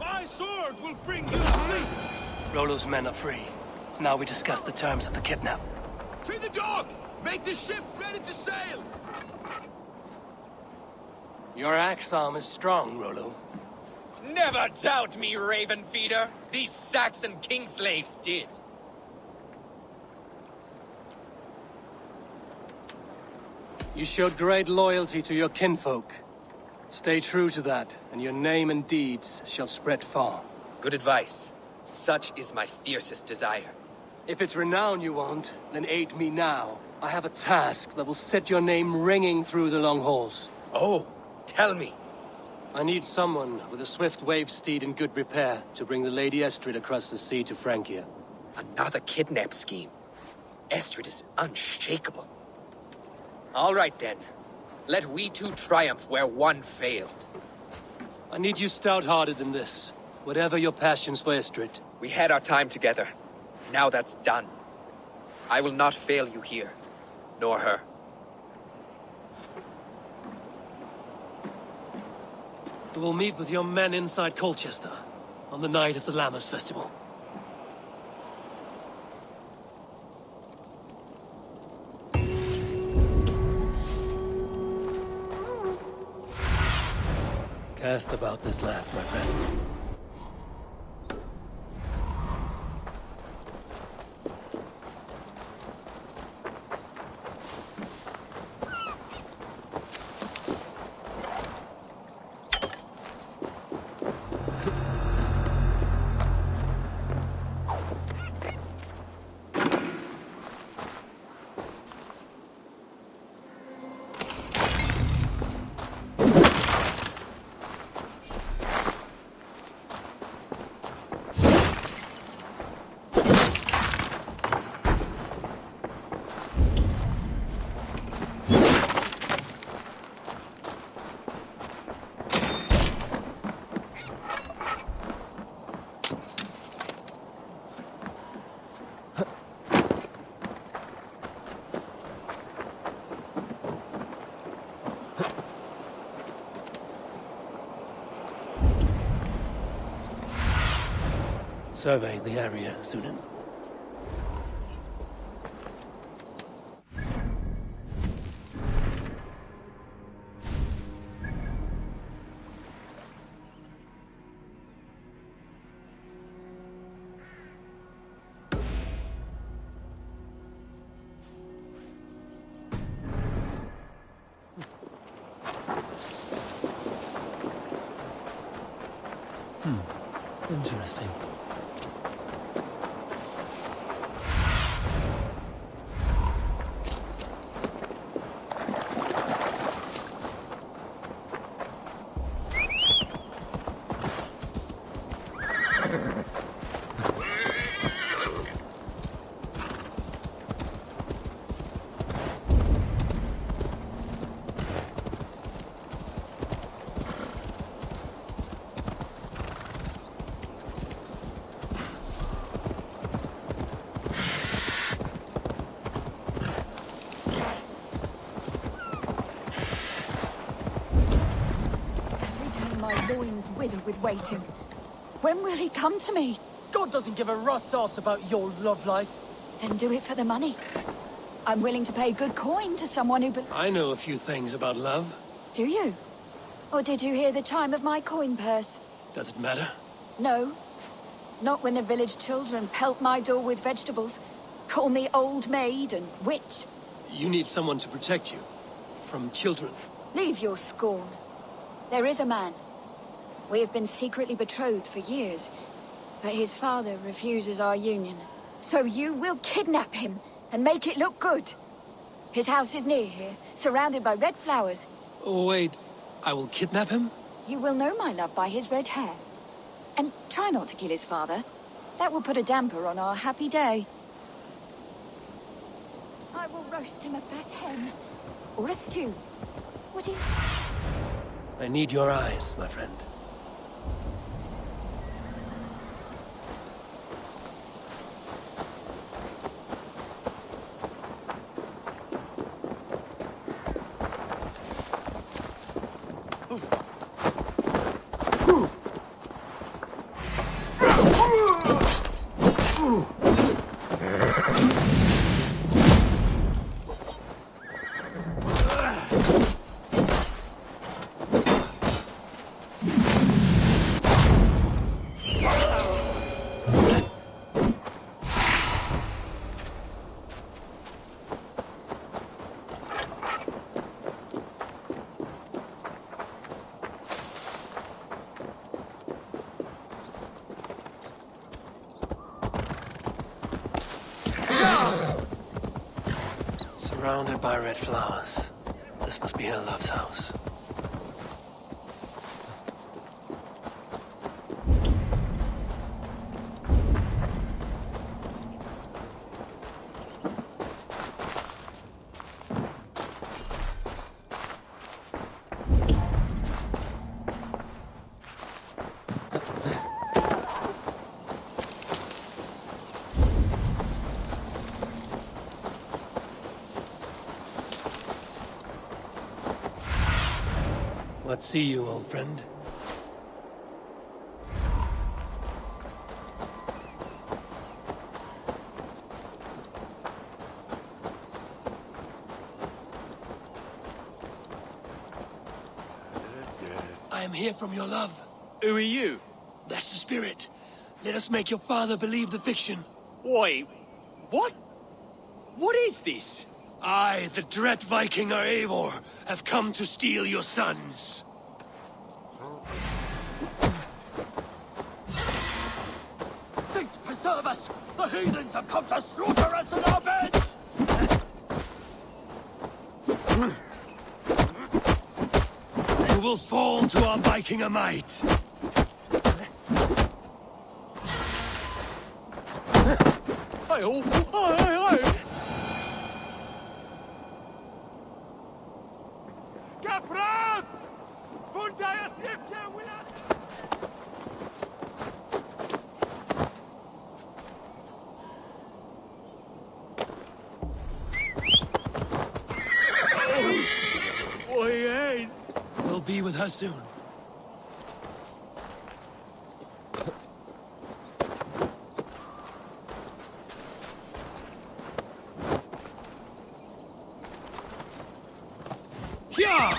My sword will bring you sleep! Rollo's men are free. Now we discuss the terms of the kidnap. To the dock! Make the ship ready to sail! Your axe arm is strong, Rollo. Never doubt me, Raven Feeder. These Saxon king slaves did. You showed great loyalty to your kinfolk. Stay true to that, and your name and deeds shall spread far. Good advice. Such is my fiercest desire. If it's renown you want, then aid me now. I have a task that will set your name ringing through the long halls. Oh, tell me. I need someone with a swift wave steed in good repair to bring the Lady Estrid across the sea to Francia. Another kidnap scheme. Estrid is unshakable. All right then. Let we two triumph where one failed. I need you stout-hearted in this, whatever your passions for Estrid. We had our time together. Now that's done. I will not fail you here, nor her. You will meet with your men inside Colchester on the night of the Lammas Festival. Cast about this land, my friend. survey the area, Sudan. Interesting. My loins wither with waiting. When will he come to me? God doesn't give a rat's ass about your love life. Then do it for the money. I'm willing to pay good coin to someone who... I know a few things about love. Do you? Or did you hear the chime of my coin purse? Does it matter? No. Not when the village children pelt my door with vegetables, call me old maid and witch. You need someone to protect you. From children. Leave your scorn. There is a man. We have been secretly betrothed for years, but his father refuses our union. So you will kidnap him and make it look good. His house is near here, surrounded by red flowers. Oh, wait. I will kidnap him? You will know my love by his red hair. And try not to kill his father. That will put a damper on our happy day. I will roast him a fat hen. Or a stew. What do you... I need your eyes, my friend. Surrounded by red flowers. This must be her love's house. What see you, old friend? I am here from your love. Who are you? That's the spirit. Let us make your father believe the fiction. Wait, what? What is this? I, the dread Viking Eivor, have come to steal your sons. Saints preserve us! The heathens have come to slaughter us in our beds! You will fall to our Viking might. We'll be with her soon. Yeah!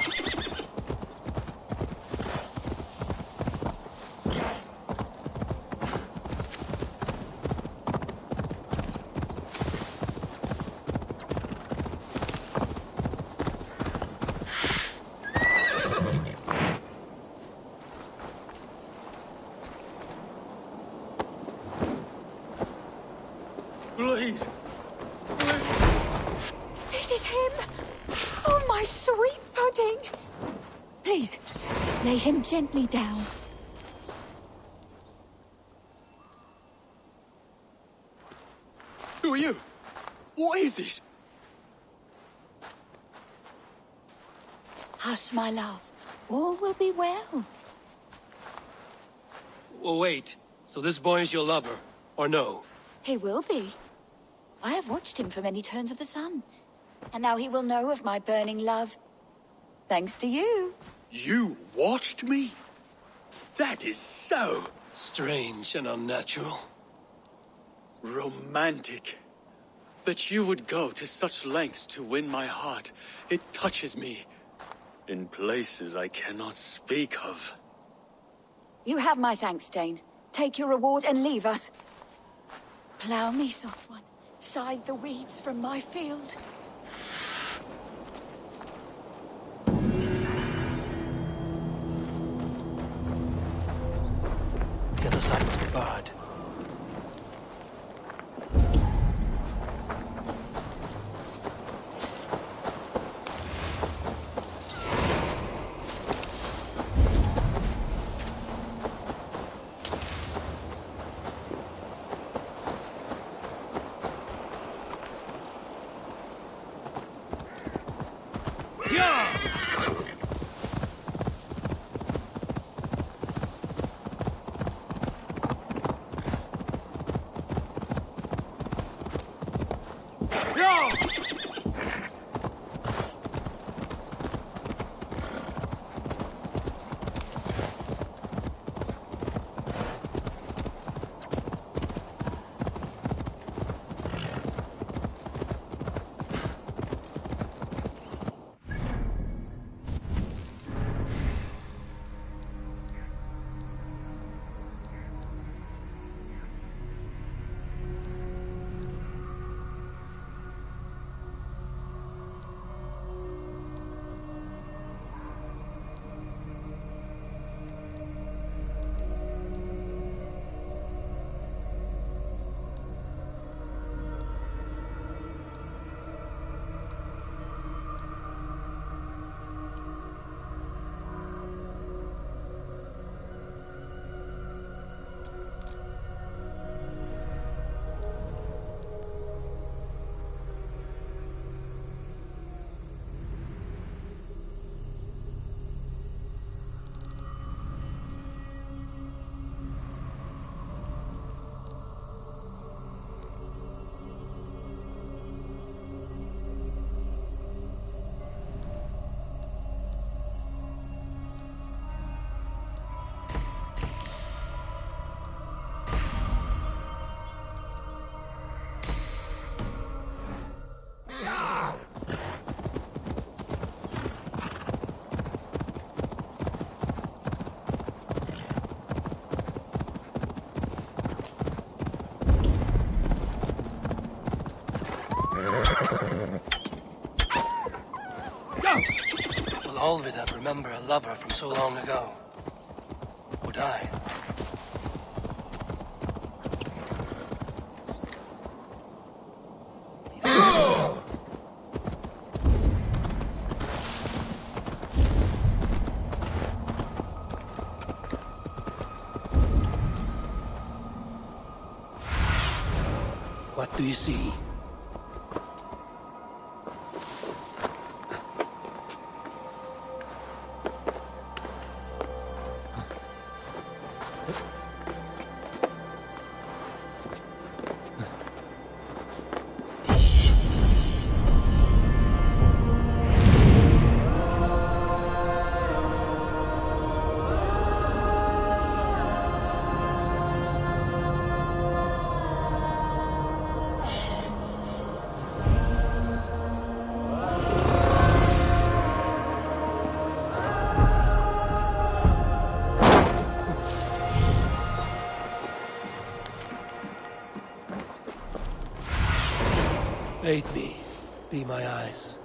Please. This is him! Oh, my sweet pudding! Please, lay him gently down. Who are you? What is this? Hush, my love. All will be well. Oh, wait. So this boy is your lover, or no? He will be. I have watched him for many turns of the sun. And now he will know of my burning love. Thanks to you. You watched me? That is so strange and unnatural. Romantic. That you would go to such lengths to win my heart. It touches me in places I cannot speak of. You have my thanks, Dane. Take your reward and leave us. Plough me, soft one. Scythe the weeds from my field. The other side must be barred. Will Olvid remember a lover from so long ago? Would I? What do you see? be my eyes.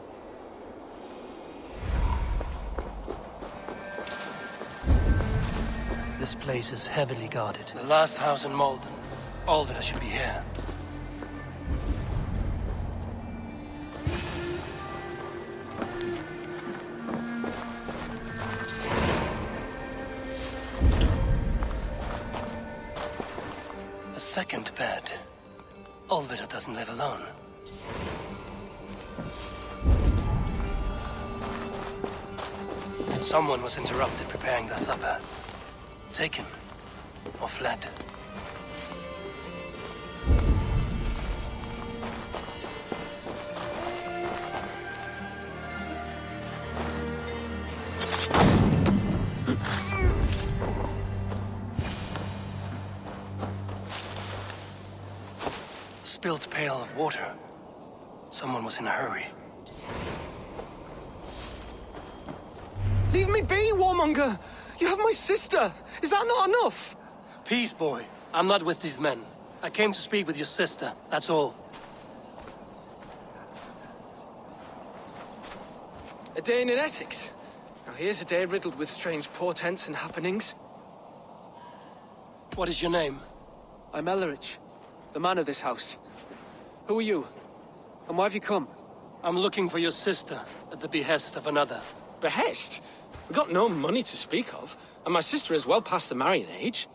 This place is heavily guarded. The last house in Malden. All of it should be here. A second bed. Olvida doesn't live alone. Someone was interrupted preparing their supper. Taken. Or fled. Spilled pail of water. Someone was in a hurry. Leave me be, warmonger! You have my sister! Is that not enough? Peace, boy. I'm not with these men. I came to speak with your sister, that's all. A day in Essex. Now here's a day riddled with strange portents and happenings. What is your name? I'm Ellerich, the man of this house. Who are you? And why have you come? I'm looking for your sister, at the behest of another. Behest? We got no money to speak of, and my sister is well past the marrying age.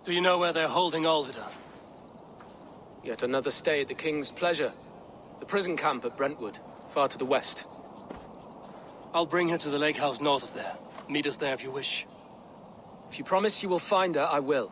Do you know where they're holding Olvida? Yet another stay at the King's pleasure. The prison camp at Brentwood, far to the west. I'll bring her to the lake house north of there. Meet us there if you wish. If you promise you will find her, I will.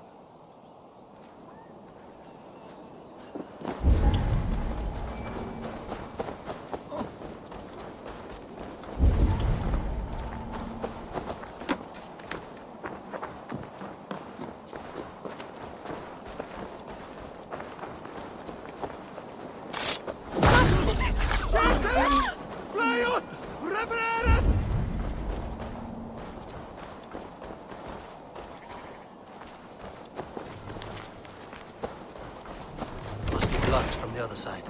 Blocked from the other side.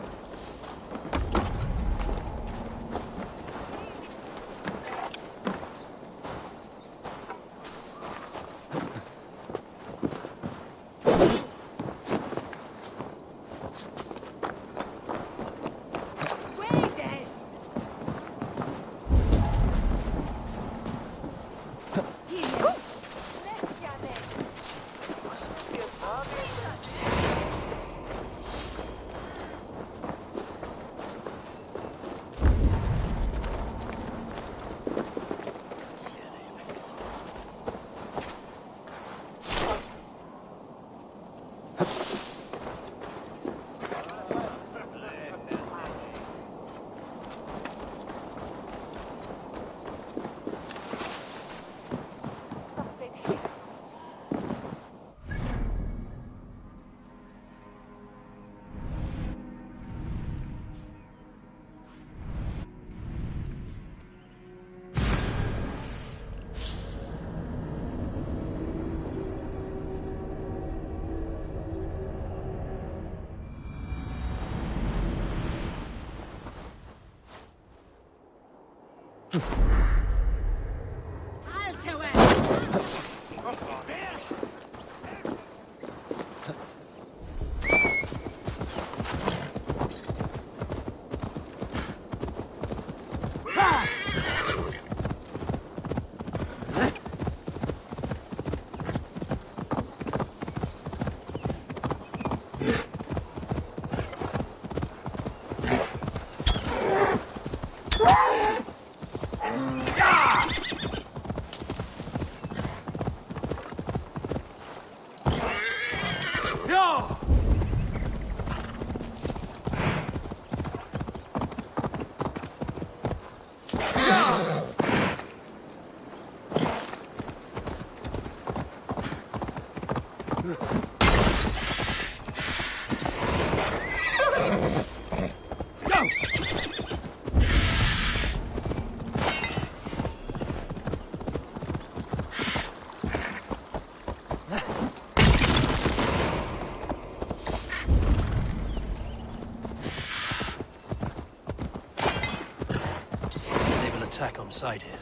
attack on sight here.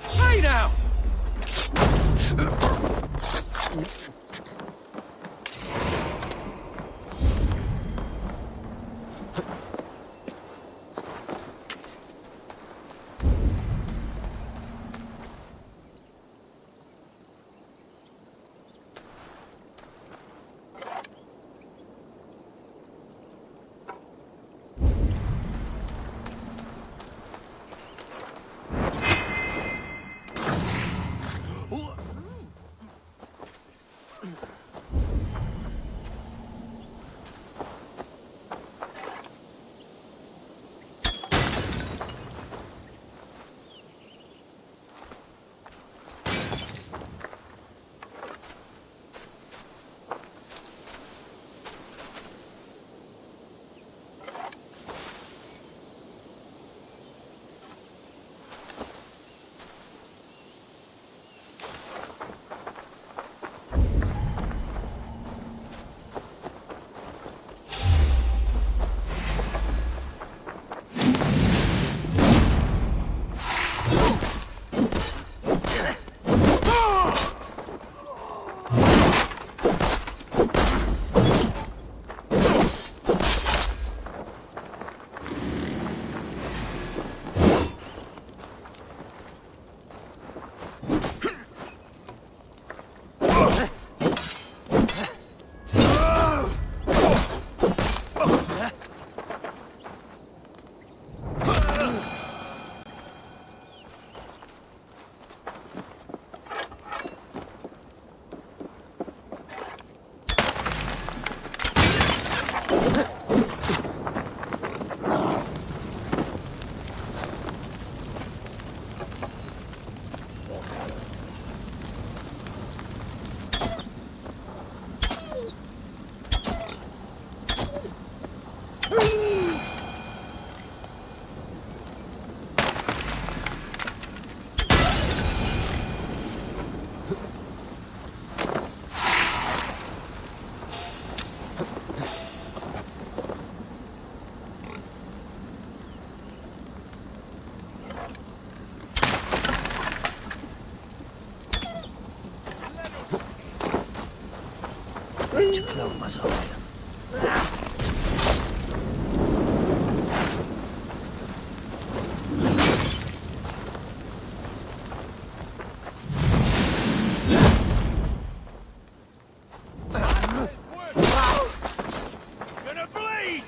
Hey now! To clone myself. Gonna bleed!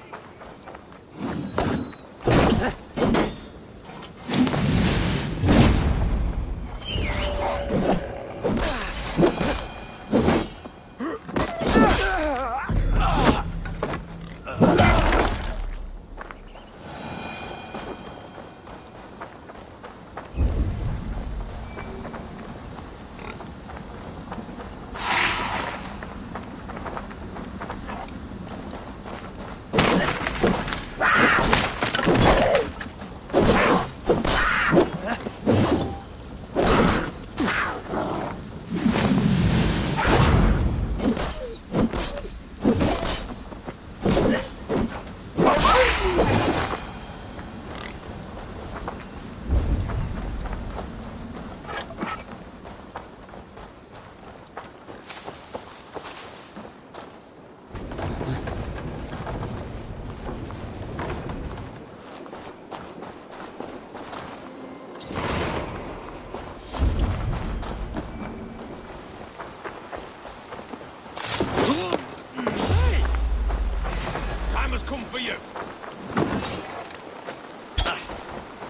Time has come for you.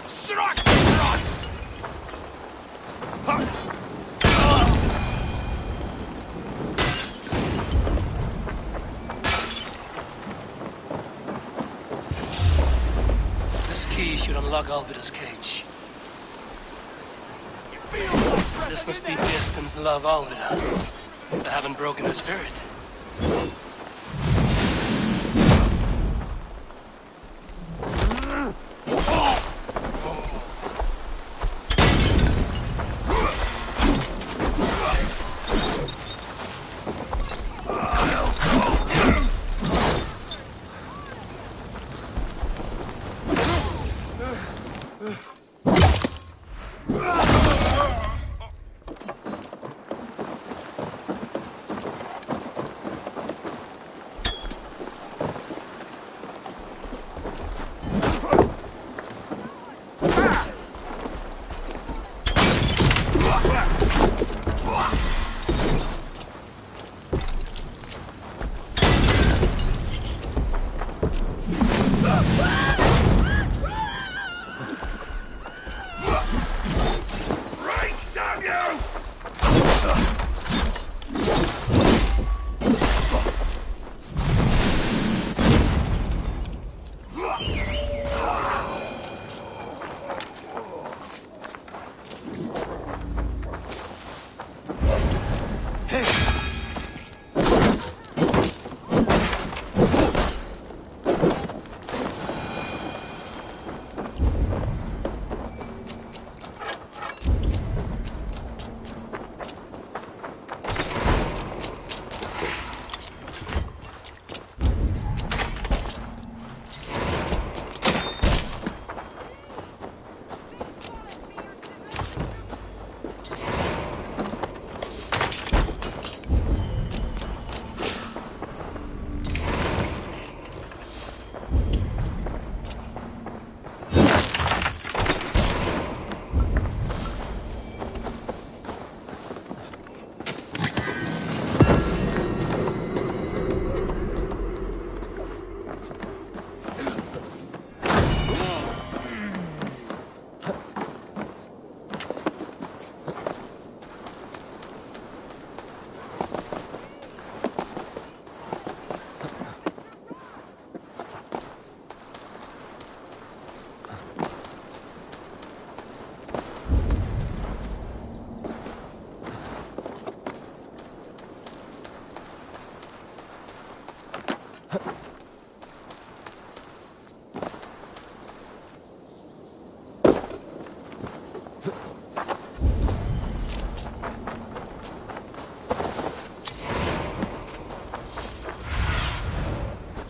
Strike, Christ! This key should unlock Alvida's cage. This must be Bieston's love Alvida. They haven't broken her spirit.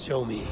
Show me.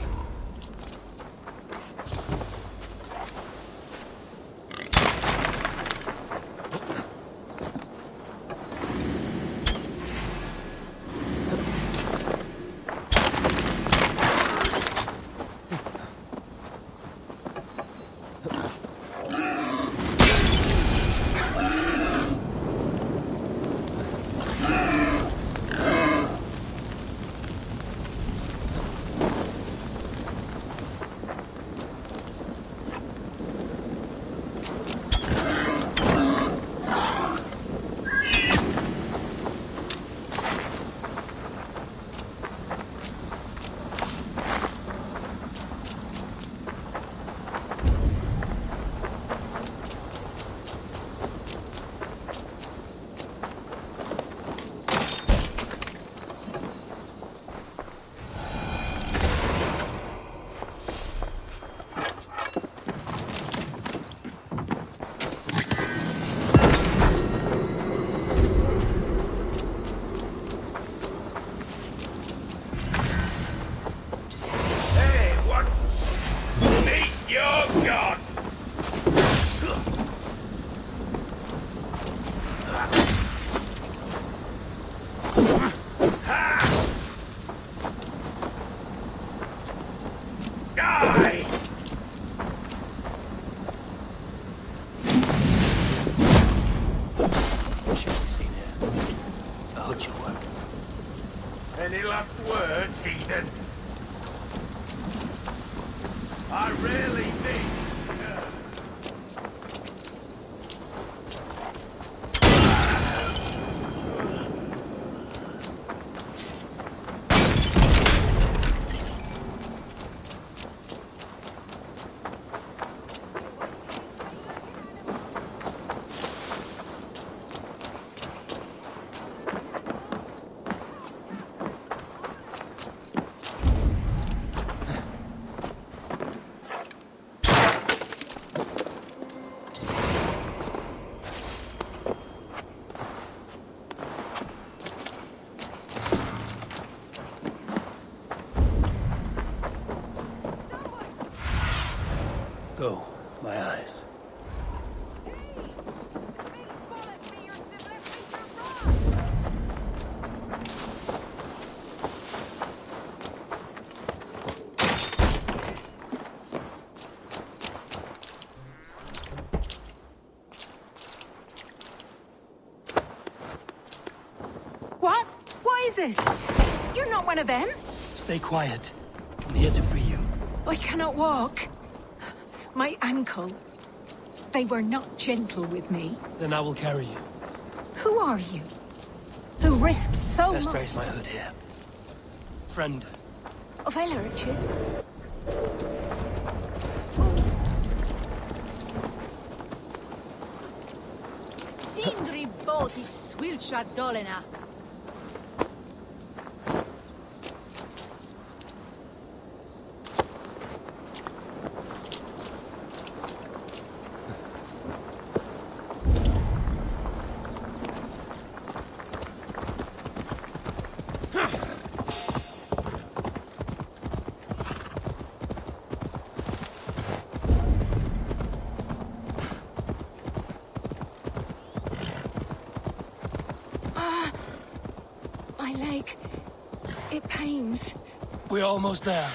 Any last words, heathen? I really think... Go, my eyes. What? What is this? You're not one of them? Stay quiet. I'm here to free you. I cannot walk. My ankle. They were not gentle with me. Then I will carry you. Who are you? Who risked so Best much? raise my hood here. Friend. Of Ellerches? Sindri botis swilcha dolena. My leg. It pains. We're almost there.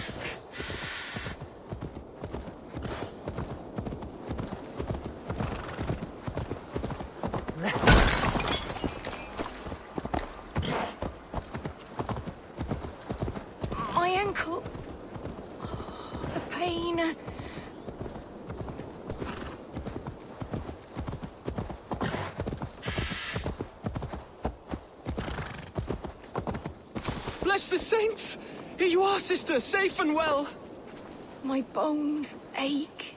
My ankle. Oh, the pain. Bless the saints! Here you are, sister, safe and well. My bones ache.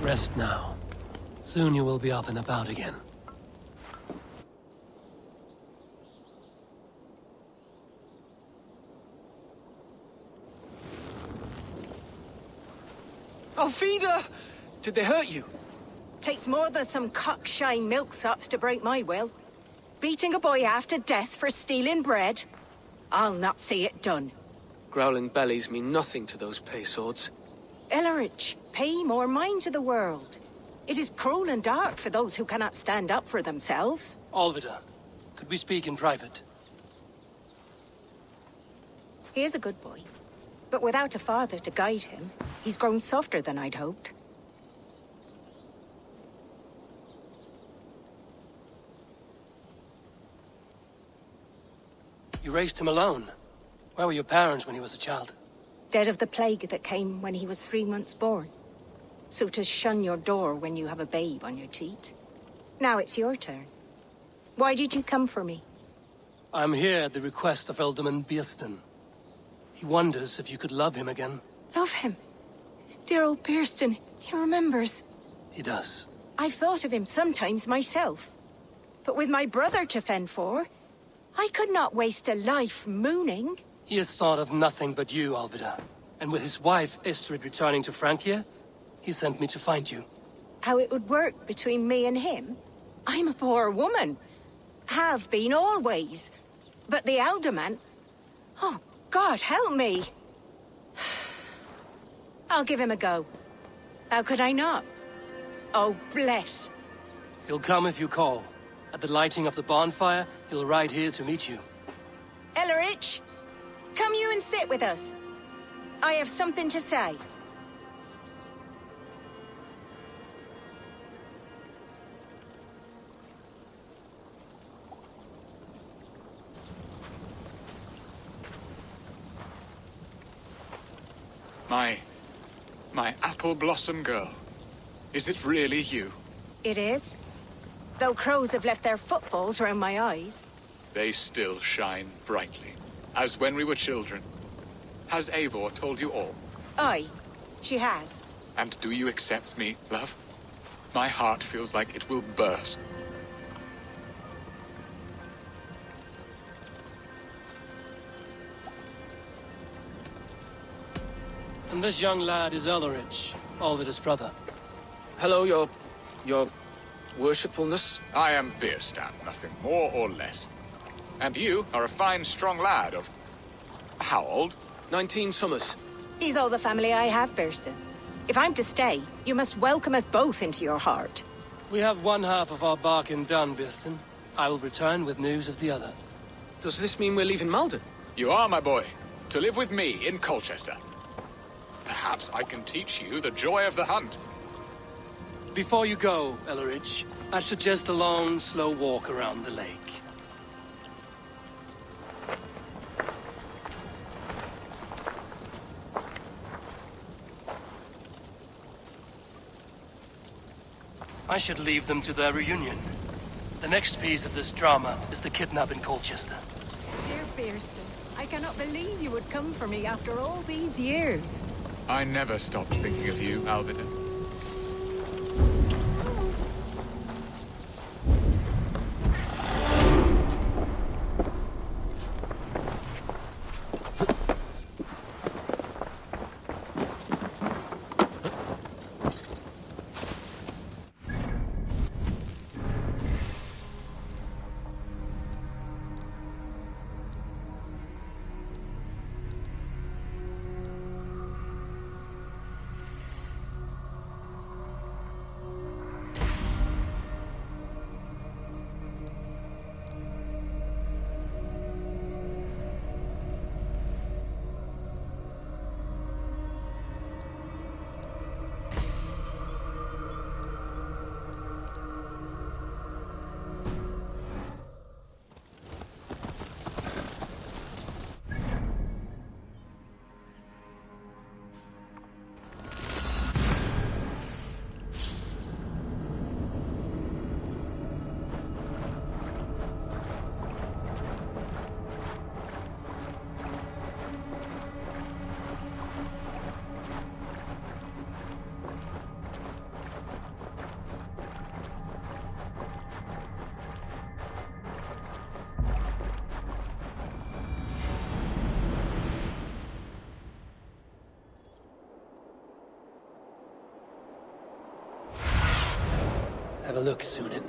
Rest now. Soon you will be up and about again. Alfida! Did they hurt you? Takes more than some cockshy milksops to break my will. Beating a boy half to death for stealing bread? I'll not see it done. Growling bellies mean nothing to those pay swords. Ellerich, pay more mind to the world. It is cruel and dark for those who cannot stand up for themselves. Alvida, could we speak in private? He is a good boy, but without a father to guide him, he's grown softer than I'd hoped. You raised him alone. Where were your parents when he was a child? Dead of the plague that came when he was 3 months born. So to shun your door when you have a babe on your teat. Now it's your turn. Why did you come for me? I'm here at the request of Ealdorman Bearston. He wonders if you could love him again. Love him? Dear old Bearston, he remembers. He does. I've thought of him sometimes myself. But with my brother to fend for, I could not waste a life mooning. He has thought of nothing but you, Alvida. And with his wife, Estrid, returning to Francia, he sent me to find you. How it would work between me and him? I'm a poor woman. Have been always. But the Alderman... Oh, God, help me! I'll give him a go. How could I not? Oh, bless. He'll come if you call. At the lighting of the bonfire, he'll ride here to meet you. Ellerich, come you and sit with us. I have something to say. My apple blossom girl. Is it really you? It is. Though crows have left their footfalls round my eyes. They still shine brightly, as when we were children. Has Eivor told you all? Aye, she has. And do you accept me, love? My heart feels like it will burst. And this young lad is Ellerich, Alvida's brother. Hello, your worshipfulness. I am Beerstan, nothing more or less. And you are a fine, strong lad of... how old? 19 summers. He's all the family I have, Bearston. If I'm to stay, you must welcome us both into your heart. We have one half of our bargain done, Bearston. I will return with news of the other. Does this mean we're leaving Malden? You are, my boy, to live with me in Colchester. Perhaps I can teach you the joy of the hunt. Before you go, Ellerich, I'd suggest a long, slow walk around the lake. I should leave them to their reunion. The next piece of this drama is the kidnap in Colchester. Dear Bearston, I cannot believe you would come for me after all these years. I never stopped thinking of you, Alvida. have a look, Sunan.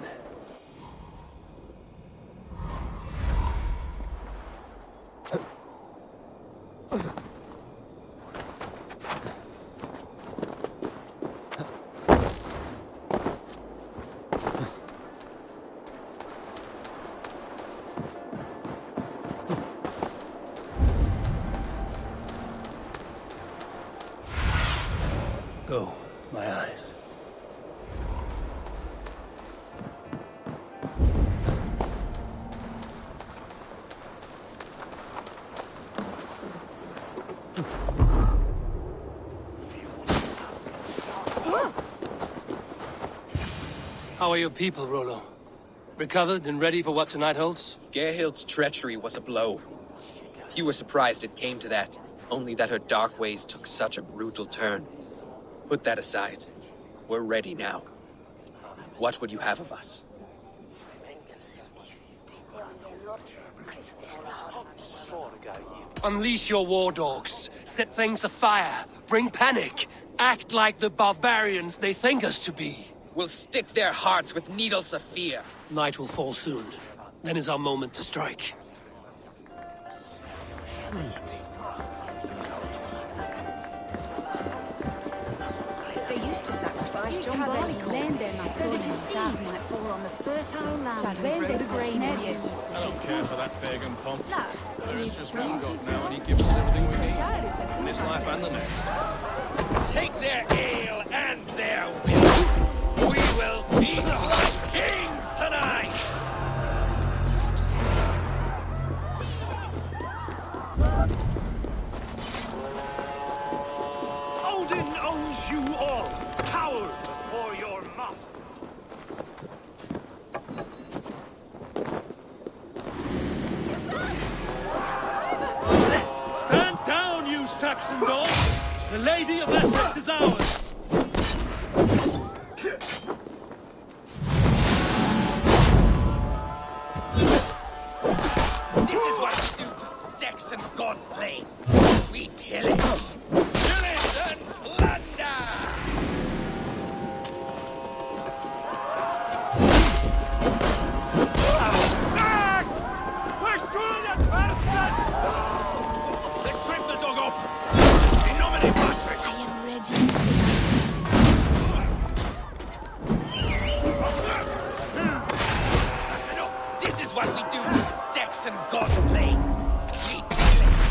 Go, my eyes. How are your people, Rollo? Recovered and ready for what tonight holds? Gerhild's treachery was a blow. Few were surprised it came to that, only that her dark ways took such a brutal turn. Put that aside. We're ready now. What would you have of us? Unleash your war dogs. Set things afire. Bring panic. Act like the barbarians they think us to be. We'll stick their hearts with needles of fear. Night will fall soon. Then is our moment to strike. They used to sacrifice John Barleycorn so that his seed might fall on the fertile land. The grain I don't care for that pagan pomp. There is just one God now, and he gives us everything we need. In this life and the next. Take their ale and their will. We will be like kings tonight! Odin owns you all, coward before your mouth. Stand down, you Saxon dogs! The Lady of Essexe is ours! This is what we do to Saxon god slaves. We pillage. Pillage and plunder! Let's strip the dog off! In nomine Patris! I am ready. This is what we do to Saxon god slaves. We pillage.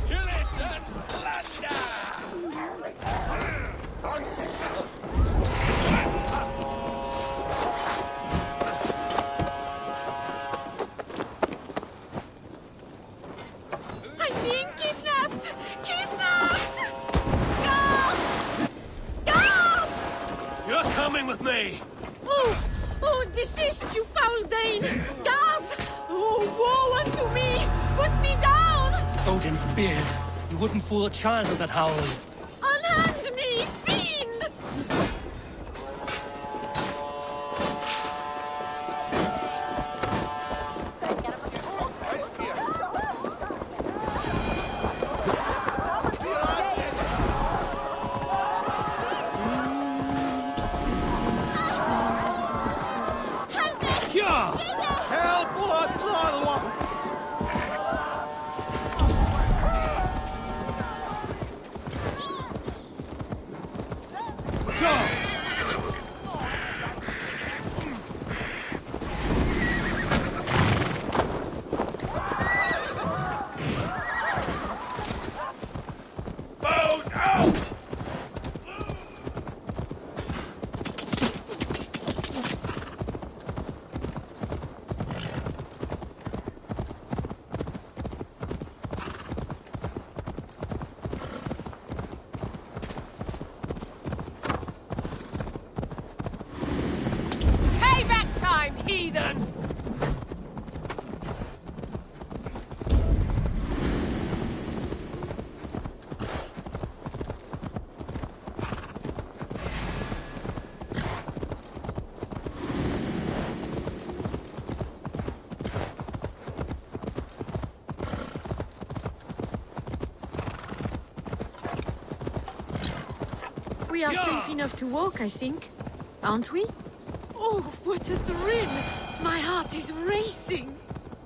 Pillage and plunder! I'm being kidnapped! Kidnapped! Guards! Guards! You're coming with me! Oh! Oh, desist, you foul Dane! Guards! Oh, woe unto me! Put me down! Odin's beard. You wouldn't fool a child with that howling. Unhand me, fiend! Yeah! Help! Payback time, heathen! We are safe enough to walk, I think. Aren't we? Oh, what a thrill! My heart is racing.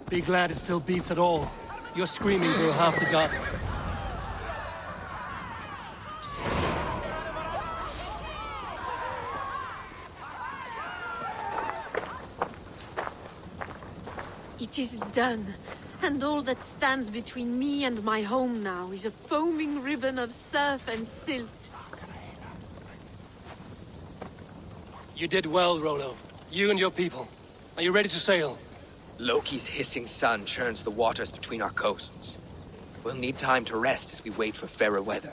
Be glad it still beats at all. Your screaming drew half the guard. It is done, and all that stands between me and my home now is a foaming ribbon of surf and silt. You did well, Rollo. You and your people. Are you ready to sail? Loki's hissing sun churns the waters between our coasts. We'll need time to rest as we wait for fairer weather.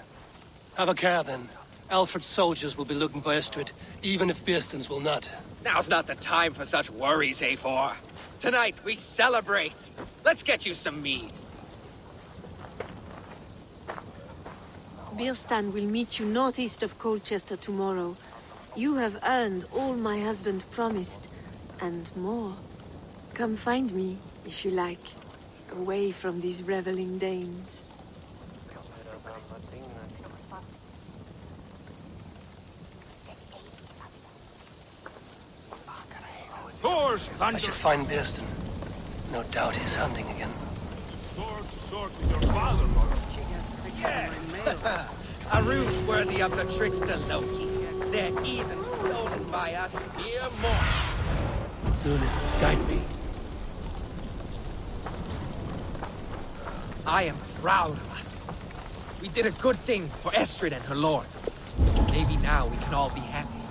Have a care, then. Alfred's soldiers will be looking for Estrid, even if Bearstons will not. Now's not the time for such worries, A4. Tonight, we celebrate. Let's get you some mead. Birstan will meet you northeast of Colchester tomorrow. You have earned all my husband promised, and more. Come find me, if you like, away from these reveling Danes. I should find Bearston. No doubt he's hunting again. Sword to sword with your father, Lord. Yes! A ruse worthy of the trickster Loki. They're even stolen by us mere mortals. Zunin, guide me. I am proud of us. We did a good thing for Estrid and her lord. Maybe now we can all be happy.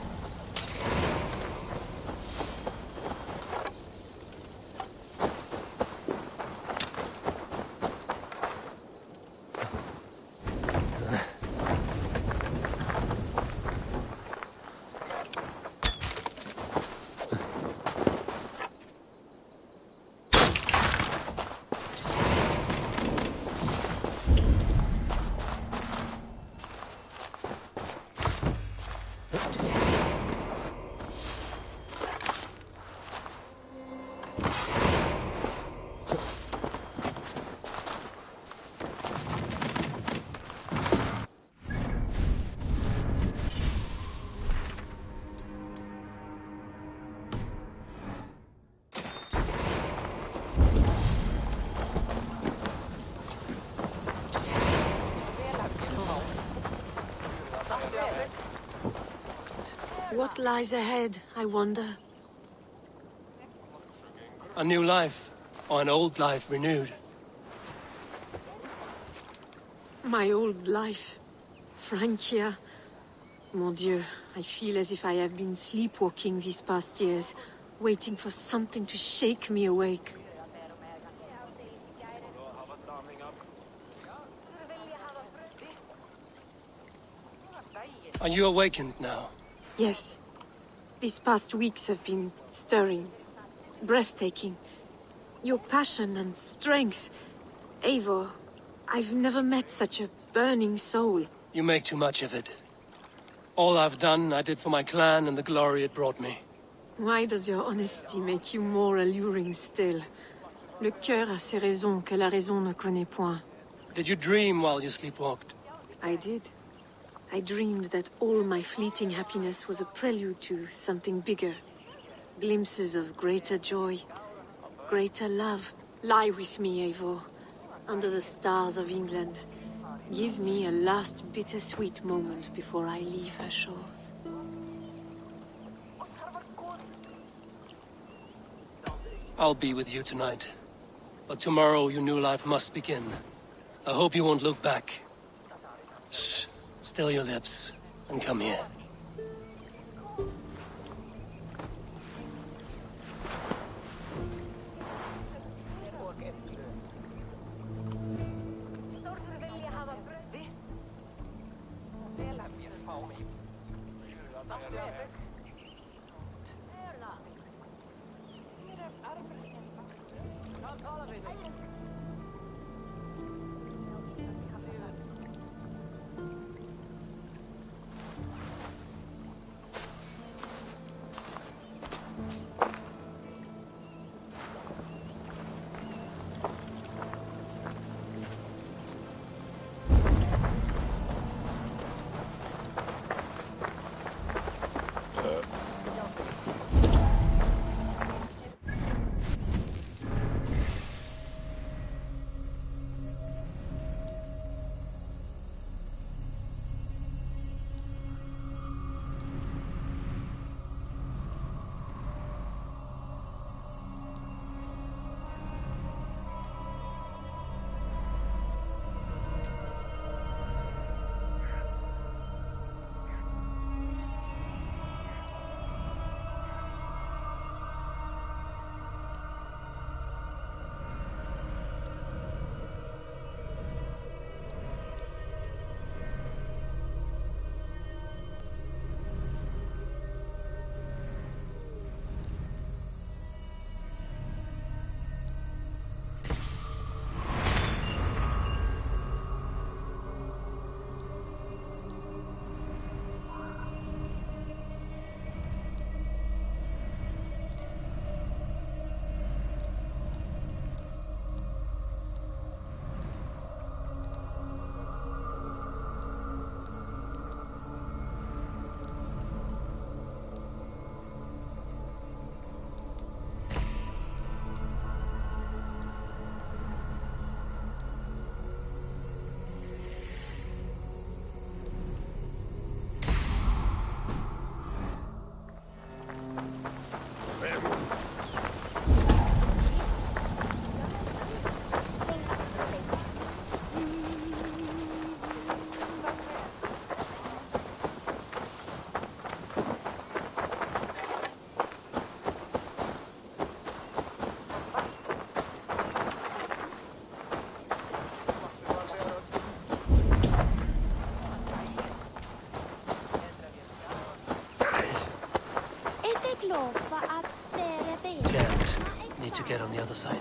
What lies ahead, I wonder? A new life, or an old life renewed. My old life. Francia. Mon Dieu, I feel as if I have been sleepwalking these past years, waiting for something to shake me awake. Are you awakened now? Yes. These past weeks have been stirring, breathtaking. Your passion and strength. Eivor, I've never met such a burning soul. You make too much of it. All I've done, I did for my clan and the glory it brought me. Why does your honesty make you more alluring still? Le cœur a ses raisons que la raison ne connaît point. Did you dream while you sleepwalked? I did. I dreamed that all my fleeting happiness was a prelude to something bigger. Glimpses of greater joy, greater love. Lie with me, Eivor, under the stars of England. Give me a last bittersweet moment before I leave her shores. I'll be with you tonight. But tomorrow your new life must begin. I hope you won't look back. Shh. Still your lips, and come here. to get on the other side.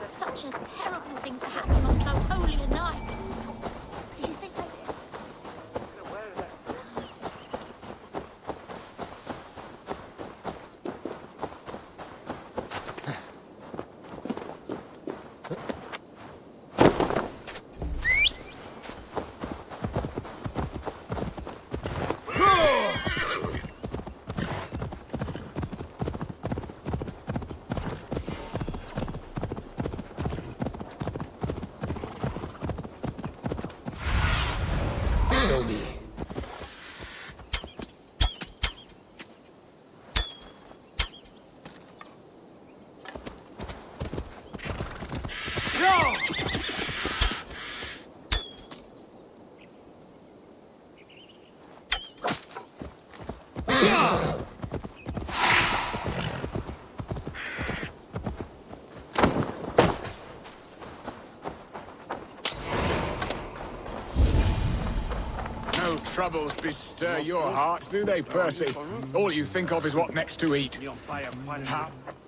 Such a terrible thing to happen on so holy a night. Do you think I... No troubles bestir your heart, do they, Percy? All you think of is what next to eat.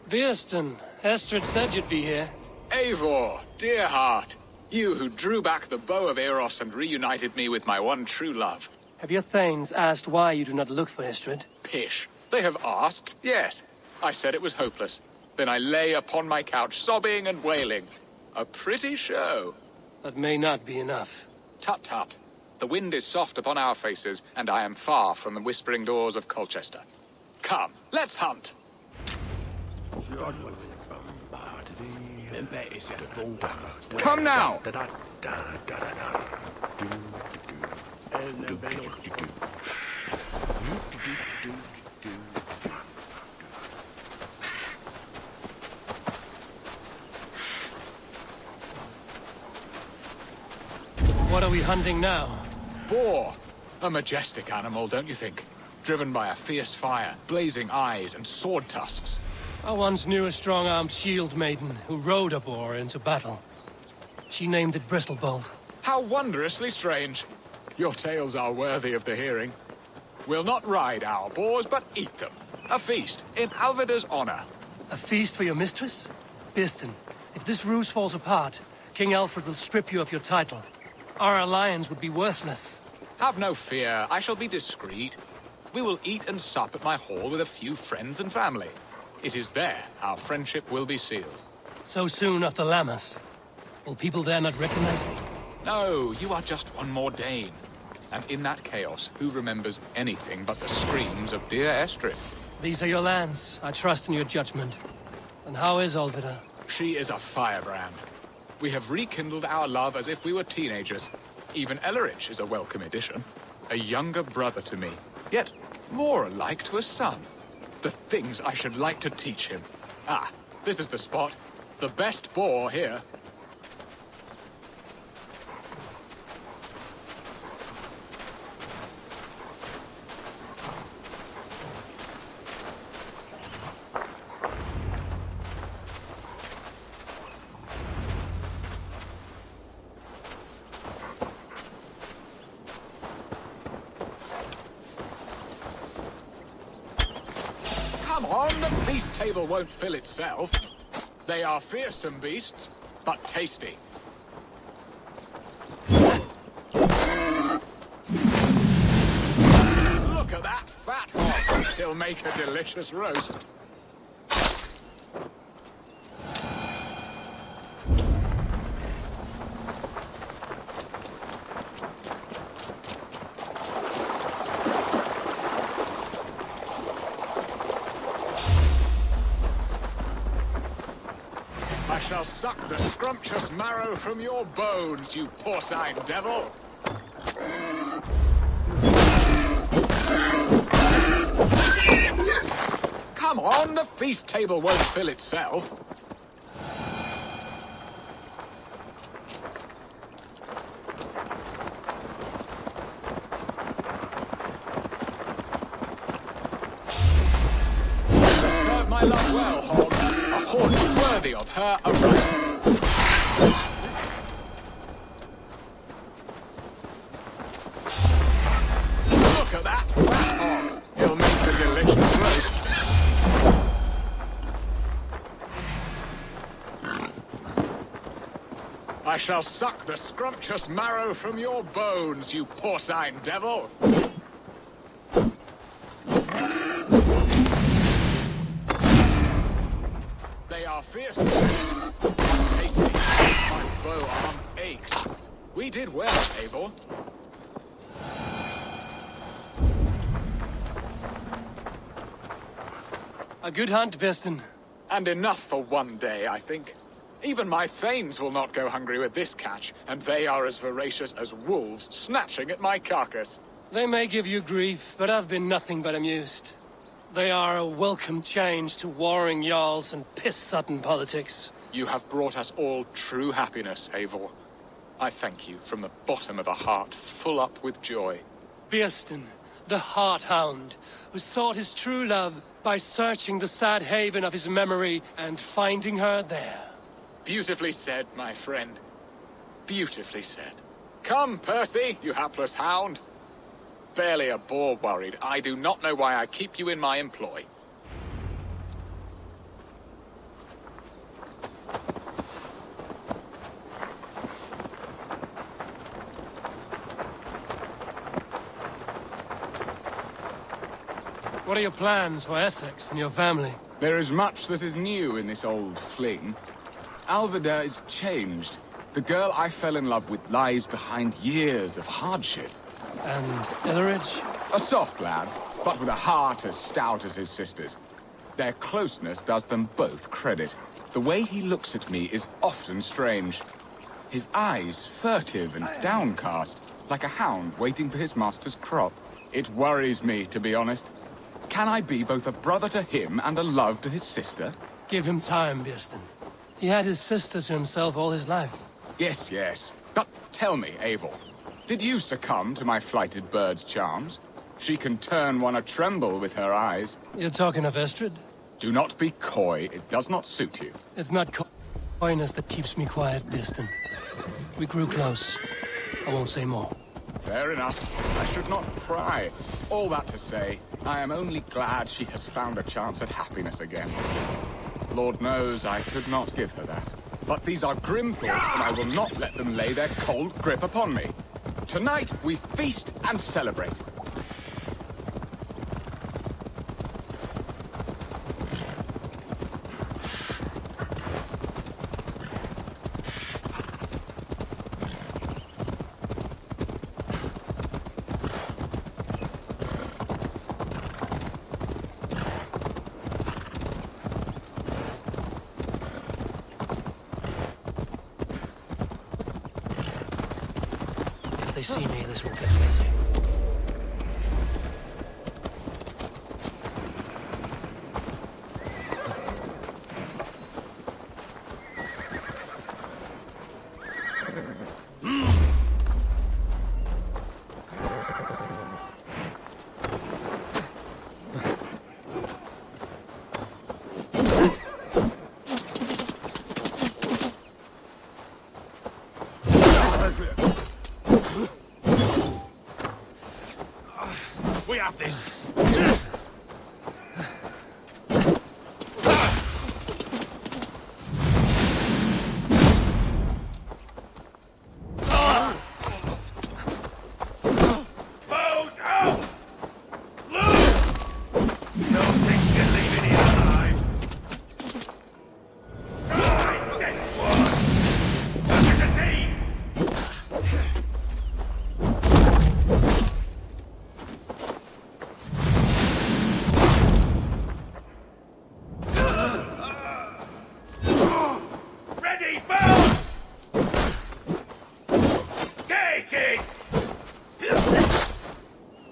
Beerston, Estrid said you'd be here. Eivor, dear heart, you who drew back the bow of Eros and reunited me with my one true love. Have your thanes asked why you do not look for Estrid? Pish. They have asked, yes. I said it was hopeless. Then I lay upon my couch, sobbing and wailing. A pretty show. That may not be enough. Tut-tut. The wind is soft upon our faces, and I am far from the whispering doors of Colchester. Come, let's hunt! Come now! What are we hunting now? Boar. A majestic animal, don't you think? Driven by a fierce fire, blazing eyes, and sword tusks. I once knew a strong-armed shield maiden who rode a boar into battle. She named it Bristlebolt. How wondrously strange. Your tales are worthy of the hearing. We'll not ride our boars, but eat them. A feast, in Alvida's honor. A feast for your mistress? Beerston, if this ruse falls apart, King Alfred will strip you of your title. Our alliance would be worthless. Have no fear, I shall be discreet. We will eat and sup at my hall with a few friends and family. It is there our friendship will be sealed. So soon after Lammas? Will people there not recognize me? No, you are just one more Dane. And in that chaos, who remembers anything but the screams of dear Estrid? These are your lands. I trust in your judgment. And how is Olvida? She is a firebrand. We have rekindled our love as if we were teenagers. Even Ellerich is a welcome addition. A younger brother to me, yet more alike to a son. The things I should like to teach him. Ah, this is the spot. The best boar here. Come on, the feast table won't fill itself. They are fearsome beasts, but tasty. Look at that fat hog. He'll make a delicious roast. I shall suck the scrumptious marrow from your bones, you porcine devil! Come on, the feast table won't fill itself. Serve my love well, hog. A haunch worthy of her aright. Look at that fat hog. He'll make a delicious roast. I shall suck the scrumptious marrow from your bones, you porcine devil. They are fierce beasts, but tasty. My bow arm aches. We did well, Abel. A good hunt, Beston. And enough for one day, I think. Even my thanes will not go hungry with this catch, and they are as voracious as wolves snatching at my carcass. They may give you grief, but I've been nothing but amused. They are a welcome change to warring jarls and piss-sudden politics. You have brought us all true happiness, Eivor. I thank you from the bottom of a heart full up with joy. Beston, the Heart Hound, who sought his true love by searching the sad haven of his memory and finding her there. Beautifully said, my friend. Beautifully said. Come, Percy, you hapless hound. Barely a boar worried. I do not know why I keep you in my employ. What are your plans for Essex and your family? There is much that is new in this old fling. Alvida is changed. The girl I fell in love with lies behind years of hardship. And Ellerich? A soft lad, but with a heart as stout as his sister's. Their closeness does them both credit. The way he looks at me is often strange. His eyes furtive and downcast, like a hound waiting for his master's crop. It worries me, to be honest. Can I be both a brother to him and a love to his sister? Give him time, Beston. He had his sister to himself all his life. Yes, yes. But tell me, Eivor, did you succumb to my flighted bird's charms? She can turn one a tremble with her eyes. You're talking of Estrid? Do not be coy. It does not suit you. It's not coyness that keeps me quiet, Beston. We grew close. I won't say more. Fair enough. I should not pry. All that to say, I am only glad she has found a chance at happiness again. Lord knows I could not give her that. But these are grim thoughts, and I will not let them lay their cold grip upon me. Tonight, we feast and celebrate. they see me, this will get messy. We have this.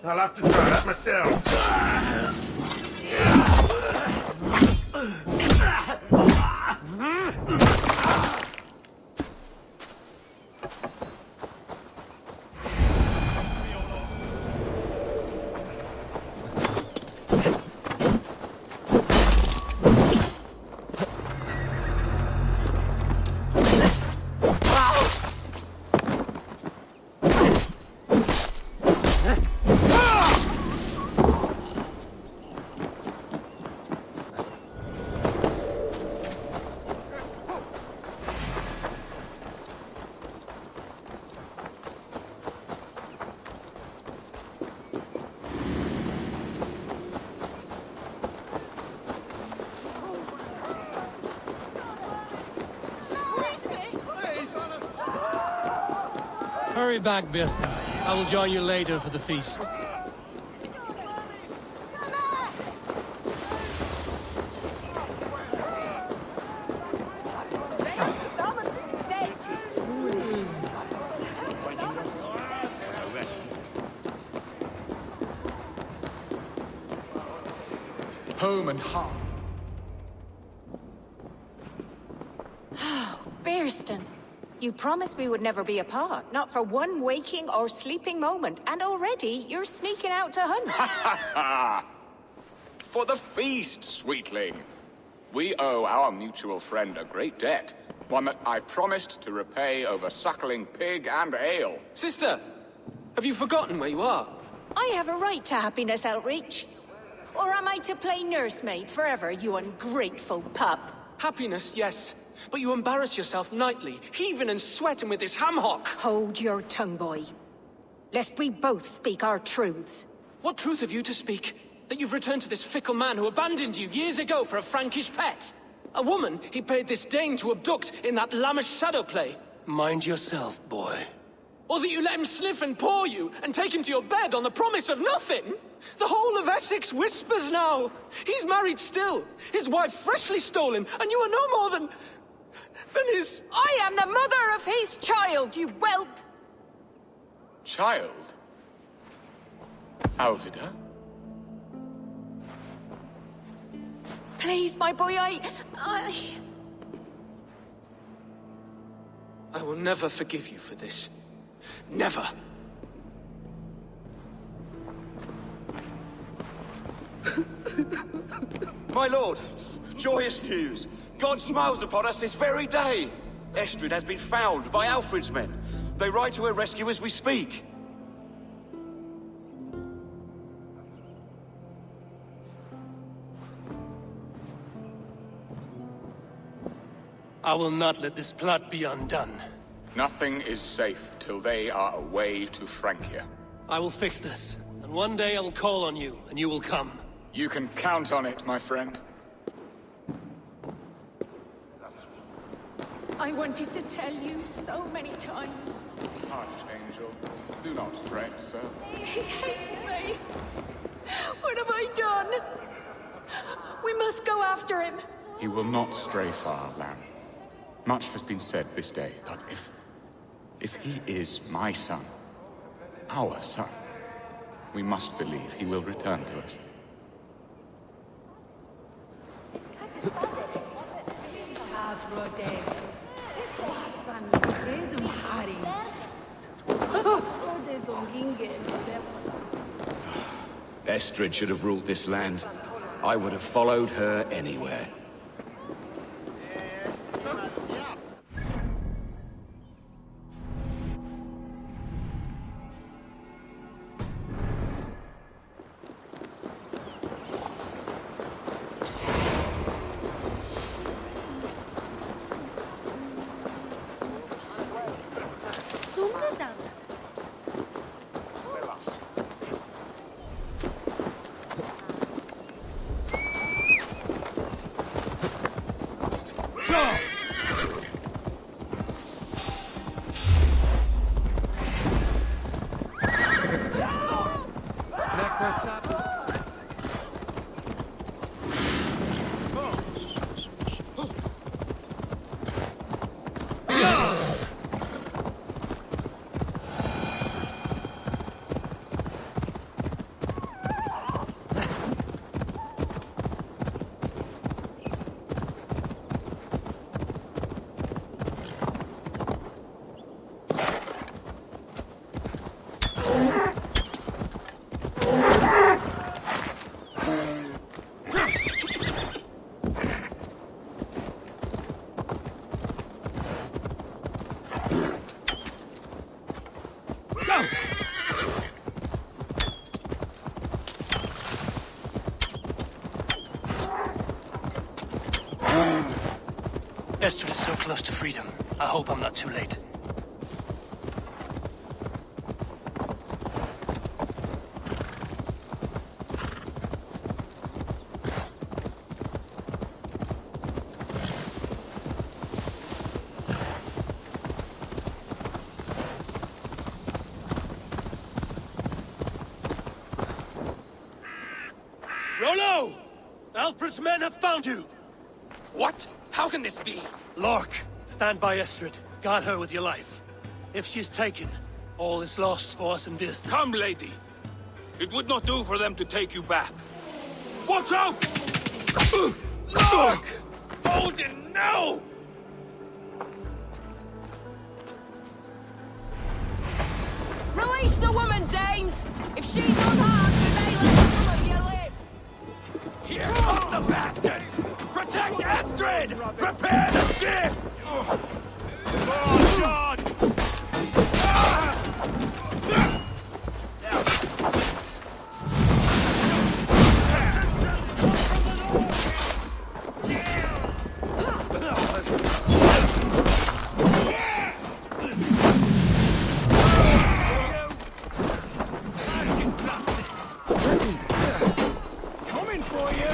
I'll have to try that myself. Hurry back, Birsten. I will join you later for the feast. Home and heart. Oh, Birsten. You promised we would never be apart, not for one waking or sleeping moment, and already you're sneaking out to hunt. For the feast, sweetling. We owe our mutual friend a great debt. One that I promised to repay over suckling pig and ale. Sister, have you forgotten where you are? I have a right to happiness outreach. Or am I to play nursemaid forever, you ungrateful pup? Happiness, yes. But you embarrass yourself nightly, heaving and sweating with this ham-hock. Hold your tongue, boy. Lest we both speak our truths. What truth have you to speak? That you've returned to this fickle man who abandoned you years ago for a Frankish pet? A woman he paid this Dane to abduct in that lammish shadow play? Mind yourself, boy. Or that you let him sniff and paw you, and take him to your bed on the promise of nothing? The whole of Essex whispers now. He's married still, his wife freshly stolen, and you are no more than his... I am the mother of his child, you whelp! Child? Alvida? Please, my boy, I will never forgive you for this. Never. My lord, joyous news. God smiles upon us this very day. Estrid has been found by Alfred's men. They ride to her rescue as we speak. I will not let this plot be undone. Nothing is safe till they are away to Francia. I will fix this, and one day I will call on you, and you will come. You can count on it, my friend. I wanted to tell you so many times. Archangel, do not fret, sir. He hates me. What have I done? We must go after him. He will not stray far, lamb. Much has been said this day, but if he is my son, our son. We must believe he will return to us. Estrid should have ruled this land. I would have followed her anywhere. Estrid is so close to freedom. I hope I'm not too late. Rollo! Alfred's men have found you! What? How can this be? Lork, stand by Estrid. Guard her with your life. If she's taken, all is lost for us in Bist. Come, lady. It would not do for them to take you back. Watch out! Lork! Odin, no! Release the woman, Danes! If she's unharmed, we may let some of you live! Here come the bastards! Protect Estrid! Prepare the ship! Oh, God! Coming for you!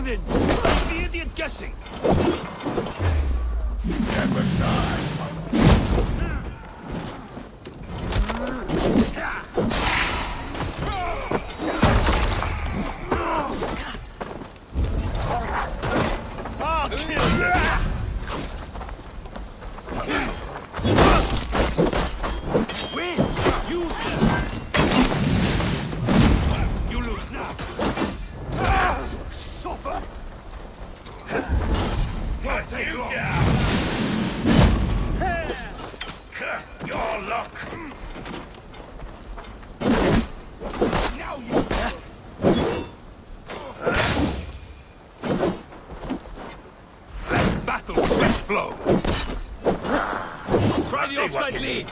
then! Stop the idiot guessing! Step aside. I'll kill you! Wait! Use them! You lose now! Suffer! What take you down? Curse your luck. Now you... Battle sweat flow! Try the offside lead!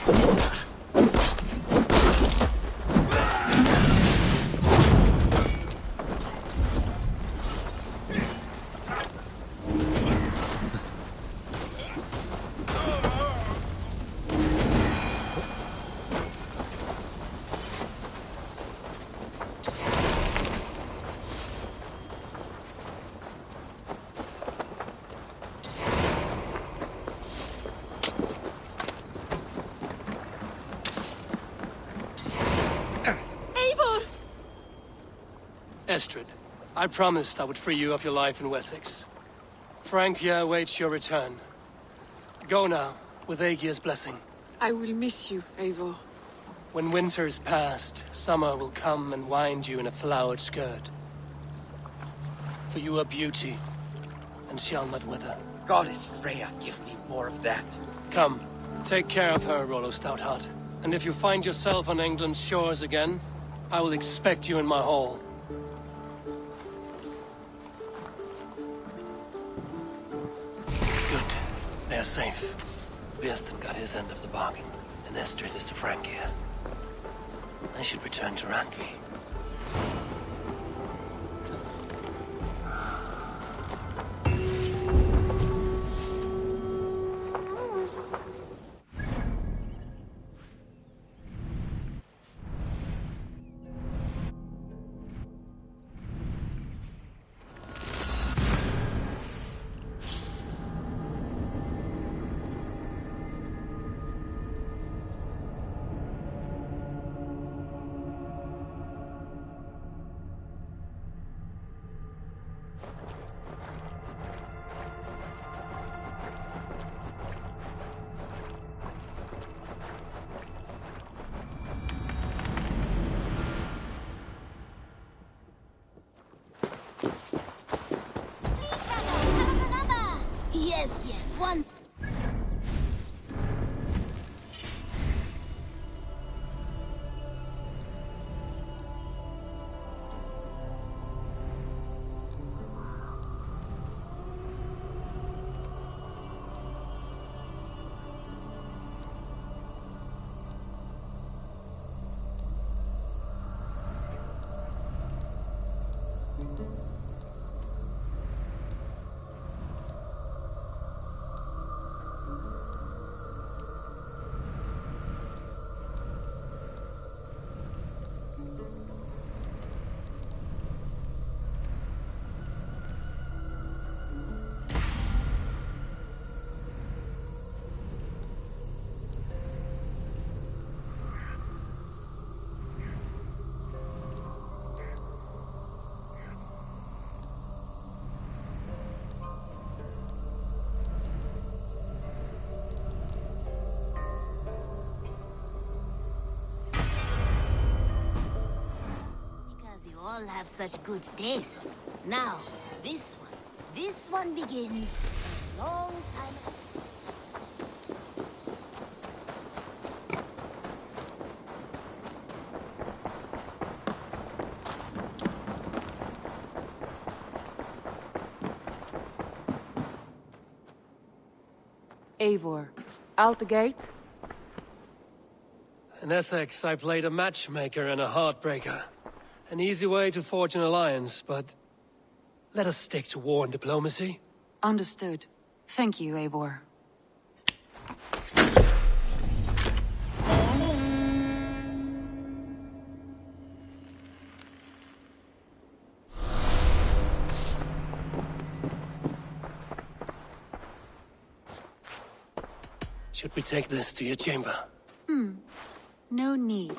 Estrid, I promised I would free you of your life in Essexe. Francia awaits your return. Go now, with Aegir's blessing. I will miss you, Eivor. When winter is past, summer will come and wind you in a flowered skirt. For you are beauty, and shall not wither. Goddess Freya, give me more of that. Come, take care of her, Rollo Stoutheart. And if you find yourself on England's shores again, I will expect you in my hall. Good. They are safe. Björnsson got his end of the bargain, and Estrid is to Francia. I should return to Randvi. Yes, one. All have such good taste. Now, this one begins a long time ago. Eivor, out the gate? In Essex, I played a matchmaker and a heartbreaker. An easy way to forge an alliance, but let us stick to war and diplomacy. Understood. Thank you, Eivor. Should we take this to your chamber? No need.